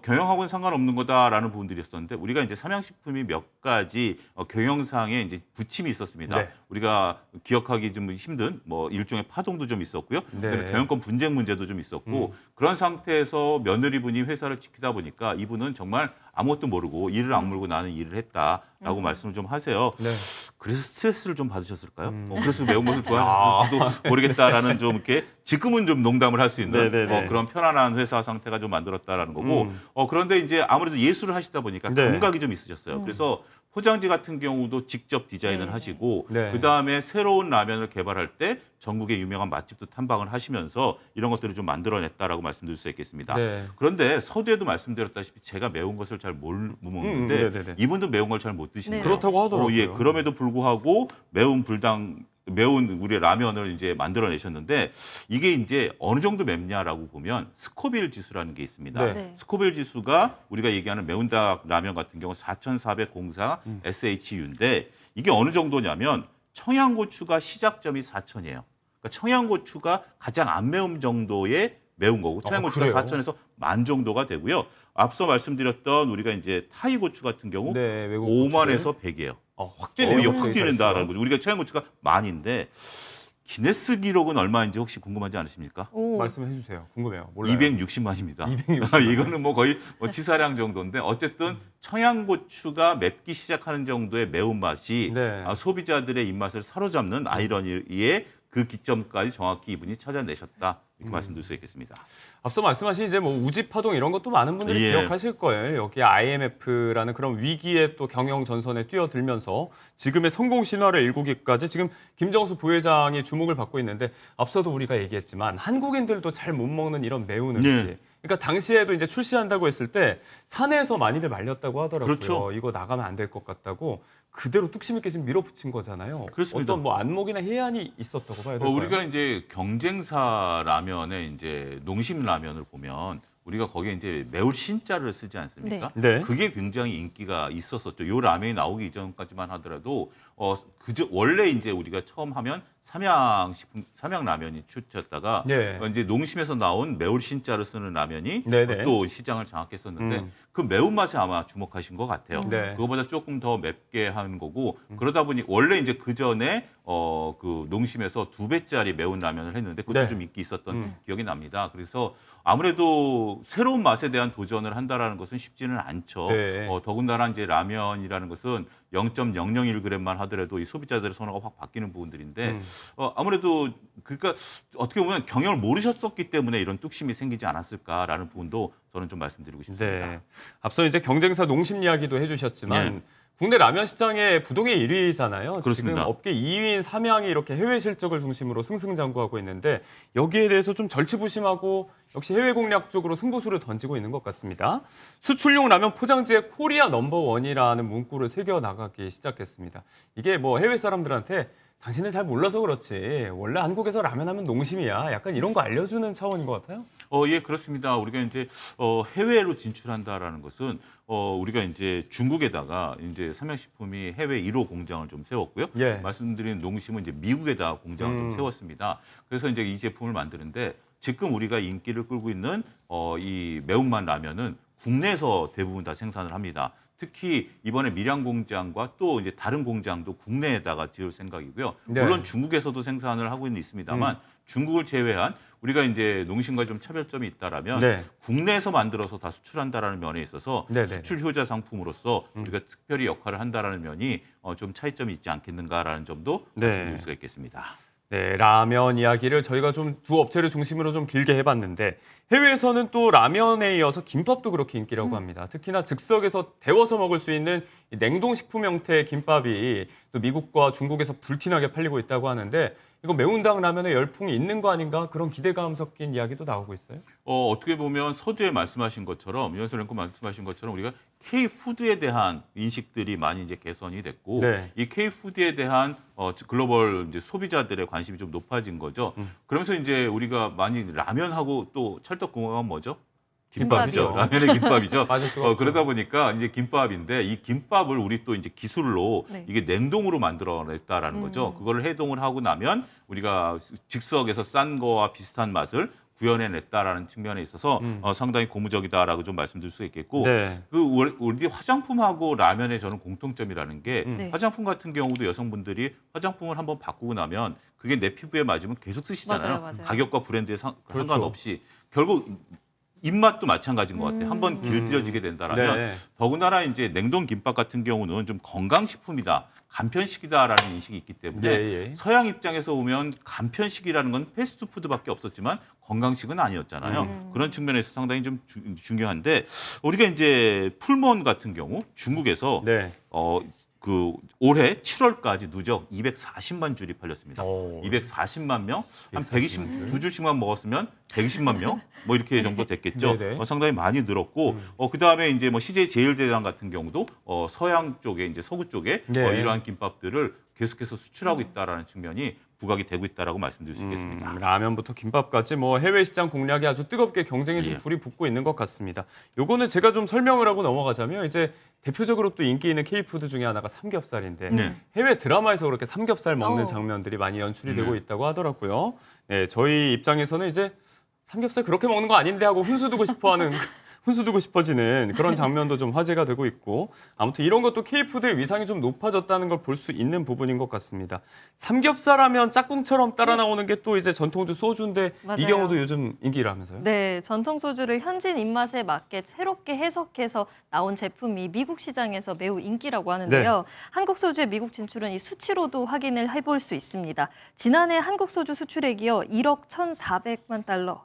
경영하고는 상관없는 거다라는 부분들이 있었는데 우리가 이제 삼양식품이 몇 가지 경영상에 이제 부침이 있었습니다. 네. 우리가 기억하기 좀 힘든 뭐 일종의 파동도 좀 있었고요. 네. 그다음에 경영권 분쟁 문제도 좀 있었고 그런 상태에서 며느리분이 회사를 지키다 보니까 이분은 정말 아무것도 모르고 이를 악물고 나는 일을 했다라고 말씀을 좀 하세요. 네. 그래서 스트레스를 좀 받으셨을까요? 그래서 매운맛을 좋아하셨을지도 모르겠다라는 좀 이렇게 지금은 좀 농담을 할 수 있는 네네네. 그런 편안한 회사 상태가 좀 만들었다라는 거고 그런데 이제 아무래도 예술을 하시다 보니까 네. 감각이 좀 있으셨어요. 그래서 포장지 같은 경우도 직접 디자인을 네. 하시고 네. 그다음에 새로운 라면을 개발할 때 전국의 유명한 맛집도 탐방을 하시면서 이런 것들을 좀 만들어냈다라고 말씀드릴 수 있겠습니다. 네. 그런데 서두에도 말씀드렸다시피 제가 매운 것을 잘 못 먹는데 네네네. 이분도 매운 걸 잘 못 드시네요. 네. 그렇다고 하더라고요. 예, 그럼에도 불구하고 매운 우리 라면을 이제 만들어내셨는데 이게 이제 어느 정도 맵냐라고 보면 스코빌 지수라는 게 있습니다. 네. 네. 스코빌 지수가 우리가 얘기하는 매운닭 라면 같은 경우 4,404 SHU인데 이게 어느 정도냐면 청양고추가 시작점이 4,000이에요. 그러니까 청양고추가 가장 안 매운 정도의 매운 거고 청양고추가 그래요? 4,000에서 10,000 정도가 되고요. 앞서 말씀드렸던 우리가 이제 타이고추 같은 경우 네, 외국 5만에서 100이에요. 확 뛰네요. 이게 확 뛰는다라는 거죠. 우리가 청양고추가 10,000인데 기네스 기록은 얼마인지 혹시 궁금하지 않으십니까? 오. 말씀해 주세요. 궁금해요. 몰라요. 260만입니다. 260만. 이거는 뭐 거의 치사량 정도인데 어쨌든 청양고추가 맵기 시작하는 정도의 매운맛이 네. 소비자들의 입맛을 사로잡는 아이러니의 그 기점까지 정확히 이분이 찾아내셨다. 이렇게 말씀드릴 수 있겠습니다. 앞서 말씀하신 이제 뭐 우지 파동 이런 것도 많은 분들이 예. 기억하실 거예요. 여기 IMF라는 그런 위기의 또 경영 전선에 뛰어들면서 지금의 성공 신화를 일구기까지 지금 김정수 부회장이 주목을 받고 있는데 앞서도 우리가 얘기했지만 한국인들도 잘 못 먹는 이런 매운 음식. 네. 그러니까 당시에도 이제 출시한다고 했을 때 산에서 많이들 말렸다고 하더라고요. 그렇죠. 이거 나가면 안 될 것 같다고 그대로 뚝심 있게 지금 밀어붙인 거잖아요. 그렇습니다. 어떤 뭐 안목이나 해안이 있었다고 봐야 될까요? 우리가 이제 경쟁사 라면에 이제 농심 라면을 보면 우리가 거기에 이제 매울 신자를 쓰지 않습니까? 네. 네. 그게 굉장히 인기가 있었었죠. 요 라면이 나오기 이전까지만 하더라도 원래 이제 우리가 처음 하면 삼양 라면이 출시했다가 네. 이제 농심에서 나온 매울 신자를 쓰는 라면이 네네. 또 시장을 장악했었는데 음. 그 매운맛에 아마 주목하신 것 같아요. 네. 그거보다 조금 더 맵게 하는 거고 그러다 보니 원래 이제 그 전에 그 농심에서 2배짜리 매운 라면을 했는데 그것도 네. 좀 인기 있었던 기억이 납니다. 그래서 아무래도 새로운 맛에 대한 도전을 한다라는 것은 쉽지는 않죠. 네. 더군다나 이제 라면이라는 것은 0.001g만 하더라도 이 소비자들의 선호가 확 바뀌는 부분들인데 아무래도 그러니까 어떻게 보면 경영을 모르셨었기 때문에 이런 뚝심이 생기지 않았을까라는 부분도 저는 좀 말씀드리고 싶습니다. 네. 앞서 이제 경쟁사 농심 이야기도 해주셨지만 네. 국내 라면 시장의 부동의 1위잖아요. 그렇습니다. 지금 업계 2위인 삼양이 이렇게 해외 실적을 중심으로 승승장구하고 있는데 여기에 대해서 좀 절치부심하고 역시 해외 공략 쪽으로 승부수를 던지고 있는 것 같습니다. 수출용 라면 포장지에 코리아 넘버원이라는 문구를 새겨 나가기 시작했습니다. 이게 뭐 해외 사람들한테 당신은 잘 몰라서 그렇지 원래 한국에서 라면 하면 농심이야. 약간 이런 거 알려주는 차원인 것 같아요. 예, 그렇습니다. 우리가 이제 해외로 진출한다라는 것은 우리가 이제 중국에다가 이제 삼양식품이 해외 1호 공장을 좀 세웠고요. 예. 말씀드린 농심은 이제 미국에다 공장을 좀 세웠습니다. 그래서 이제 이 제품을 만드는데 지금 우리가 인기를 끌고 있는 이 매운맛 라면은 국내에서 대부분 다 생산을 합니다. 특히 이번에 밀양 공장과 또 이제 다른 공장도 국내에다가 지을 생각이고요. 네. 물론 중국에서도 생산을 하고 있습니다만 중국을 제외한 우리가 이제 농심과 좀 차별점이 있다라면 네. 국내에서 만들어서 다 수출한다라는 면에 있어서 네네. 수출 효자 상품으로서 우리가 특별히 역할을 한다라는 면이 좀 차이점이 있지 않겠는가라는 점도 네. 말씀드릴 수가 있겠습니다. 네, 라면 이야기를 저희가 좀 두 업체를 중심으로 좀 길게 해봤는데 해외에서는 또 라면에 이어서 김밥도 그렇게 인기라고 합니다. 특히나 즉석에서 데워서 먹을 수 있는 이 냉동식품 형태의 김밥이 또 미국과 중국에서 불티나게 팔리고 있다고 하는데 이거 매운당 라면에 열풍이 있는 거 아닌가 그런 기대감 섞인 이야기도 나오고 있어요. 어떻게 보면 서두에 말씀하신 것처럼 유현수 랭커 말씀하신 것처럼 우리가 K푸드에 대한 인식들이 많이 이제 개선이 됐고 네. 이 K푸드에 대한 글로벌 이제 소비자들의 관심이 좀 높아진 거죠. 그러면서 이제 우리가 많이 라면하고 또 찰떡궁합은 뭐죠? 김밥이죠. 김밥이요. 라면의 김밥이죠. 빠질 수가 없죠. 그러다 보니까 이제 김밥인데 이 김밥을 우리 또 이제 기술로 네. 이게 냉동으로 만들어냈다라는 거죠. 그거를 해동을 하고 나면 우리가 즉석에서 싼 거와 비슷한 맛을 구현해냈다라는 측면에 있어서 상당히 고무적이다라고 좀 말씀드릴 수 있겠고 네. 우리 화장품하고 라면의 저는 공통점이라는 게 네. 화장품 같은 경우도 여성분들이 화장품을 한번 바꾸고 나면 그게 내 피부에 맞으면 계속 쓰시잖아요. 맞아요. 가격과 브랜드에 그렇죠. 상관없이 결국 입맛도 마찬가지인 것 같아요. 한번 길들여지게 된다라면 네. 더군다나 이제 냉동 김밥 같은 경우는 좀 건강식품이다, 간편식이다라는 인식이 있기 때문에 예. 서양 입장에서 보면 간편식이라는 건 패스트푸드밖에 없었지만 건강식은 아니었잖아요. 그런 측면에서 상당히 좀 중요한데 우리가 이제 풀몬 같은 경우 중국에서 네. 그 올해 7월까지 누적 240만 줄이 팔렸습니다. 오. 240만 명, 한 240만 122줄씩만 먹었으면 120만 명, 뭐 이렇게 정도 됐겠죠. 네네. 상당히 많이 늘었고, 그 다음에 이제 뭐 CJ 제일대당 같은 경우도 서양 쪽에 이제 서구 쪽에 네. 이러한 김밥들을 계속해서 수출하고 있다라는 측면이 부각이 되고 있다라고 말씀드릴 수 있겠습니다. 라면부터 김밥까지 뭐 해외 시장 공략이 아주 뜨겁게 경쟁이 좀 예. 불이 붙고 있는 것 같습니다. 요거는 제가 좀 설명을 하고 넘어가자면 이제 대표적으로 또 인기 있는 K푸드 중에 하나가 삼겹살인데 네. 해외 드라마에서 그렇게 삼겹살 먹는 어. 장면들이 많이 연출이 네. 되고 있다고 하더라고요. 네, 저희 입장에서는 이제 삼겹살 그렇게 먹는 거 아닌데 하고 훈수두고 싶어지는 그런 장면도 좀 화제가 되고 있고 아무튼 이런 것도 K푸드의 위상이 좀 높아졌다는 걸 볼 수 있는 부분인 것 같습니다. 삼겹살 하면 짝꿍처럼 따라 나오는 게 또 이제 전통주 소주인데 이 맞아요. 경우도 요즘 인기라면서요? 네, 전통 소주를 현지인 입맛에 맞게 새롭게 해석해서 나온 제품이 미국 시장에서 매우 인기라고 하는데요. 한국 소주의 미국 진출은 이 수치로도 확인을 해볼 수 있습니다. 지난해 한국 소주 수출액이요 1억 1,400만 달러를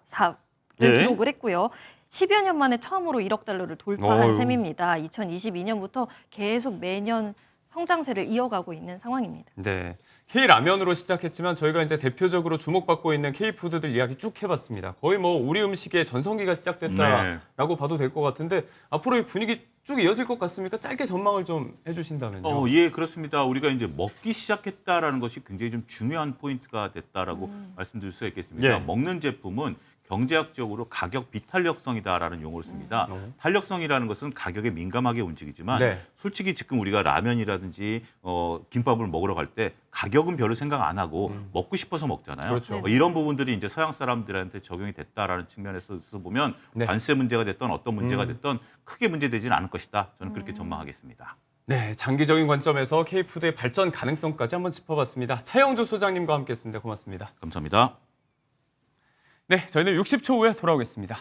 네. 기록을 했고요. 10여 년 만에 처음으로 1억 달러를 돌파한 어휴. 셈입니다. 2022년부터 계속 매년 성장세를 이어가고 있는 상황입니다. 네. K라면으로 시작했지만 저희가 이제 대표적으로 주목받고 있는 K푸드들 이야기 쭉 해봤습니다. 거의 뭐 우리 음식의 전성기가 시작됐다라고 봐도 될 것 같은데 앞으로 이 분위기 쭉 이어질 것 같습니까? 짧게 전망을 좀 해주신다면요. 예, 그렇습니다. 우리가 이제 먹기 시작했다라는 것이 굉장히 좀 중요한 포인트가 됐다라고 말씀드릴 수 있겠습니다. 예. 먹는 제품은 경제학적으로 가격 비탄력성이다라는 용어를 씁니다. 탄력성이라는 것은 가격에 민감하게 움직이지만 네. 솔직히 지금 우리가 라면이라든지 김밥을 먹으러 갈 때 가격은 별로 생각 안 하고 먹고 싶어서 먹잖아요. 그렇죠. 이런 부분들이 이제 서양 사람들한테 적용이 됐다라는 측면에서 보면 네. 관세 문제가 됐던 어떤 문제가 됐던 크게 문제되지는 않을 것이다. 저는 그렇게 전망하겠습니다. 네, 장기적인 관점에서 K푸드의 발전 가능성까지 한번 짚어봤습니다. 차영주 소장님과 함께했습니다. 고맙습니다. 감사합니다. 네, 저희는 60초 후에 돌아오겠습니다.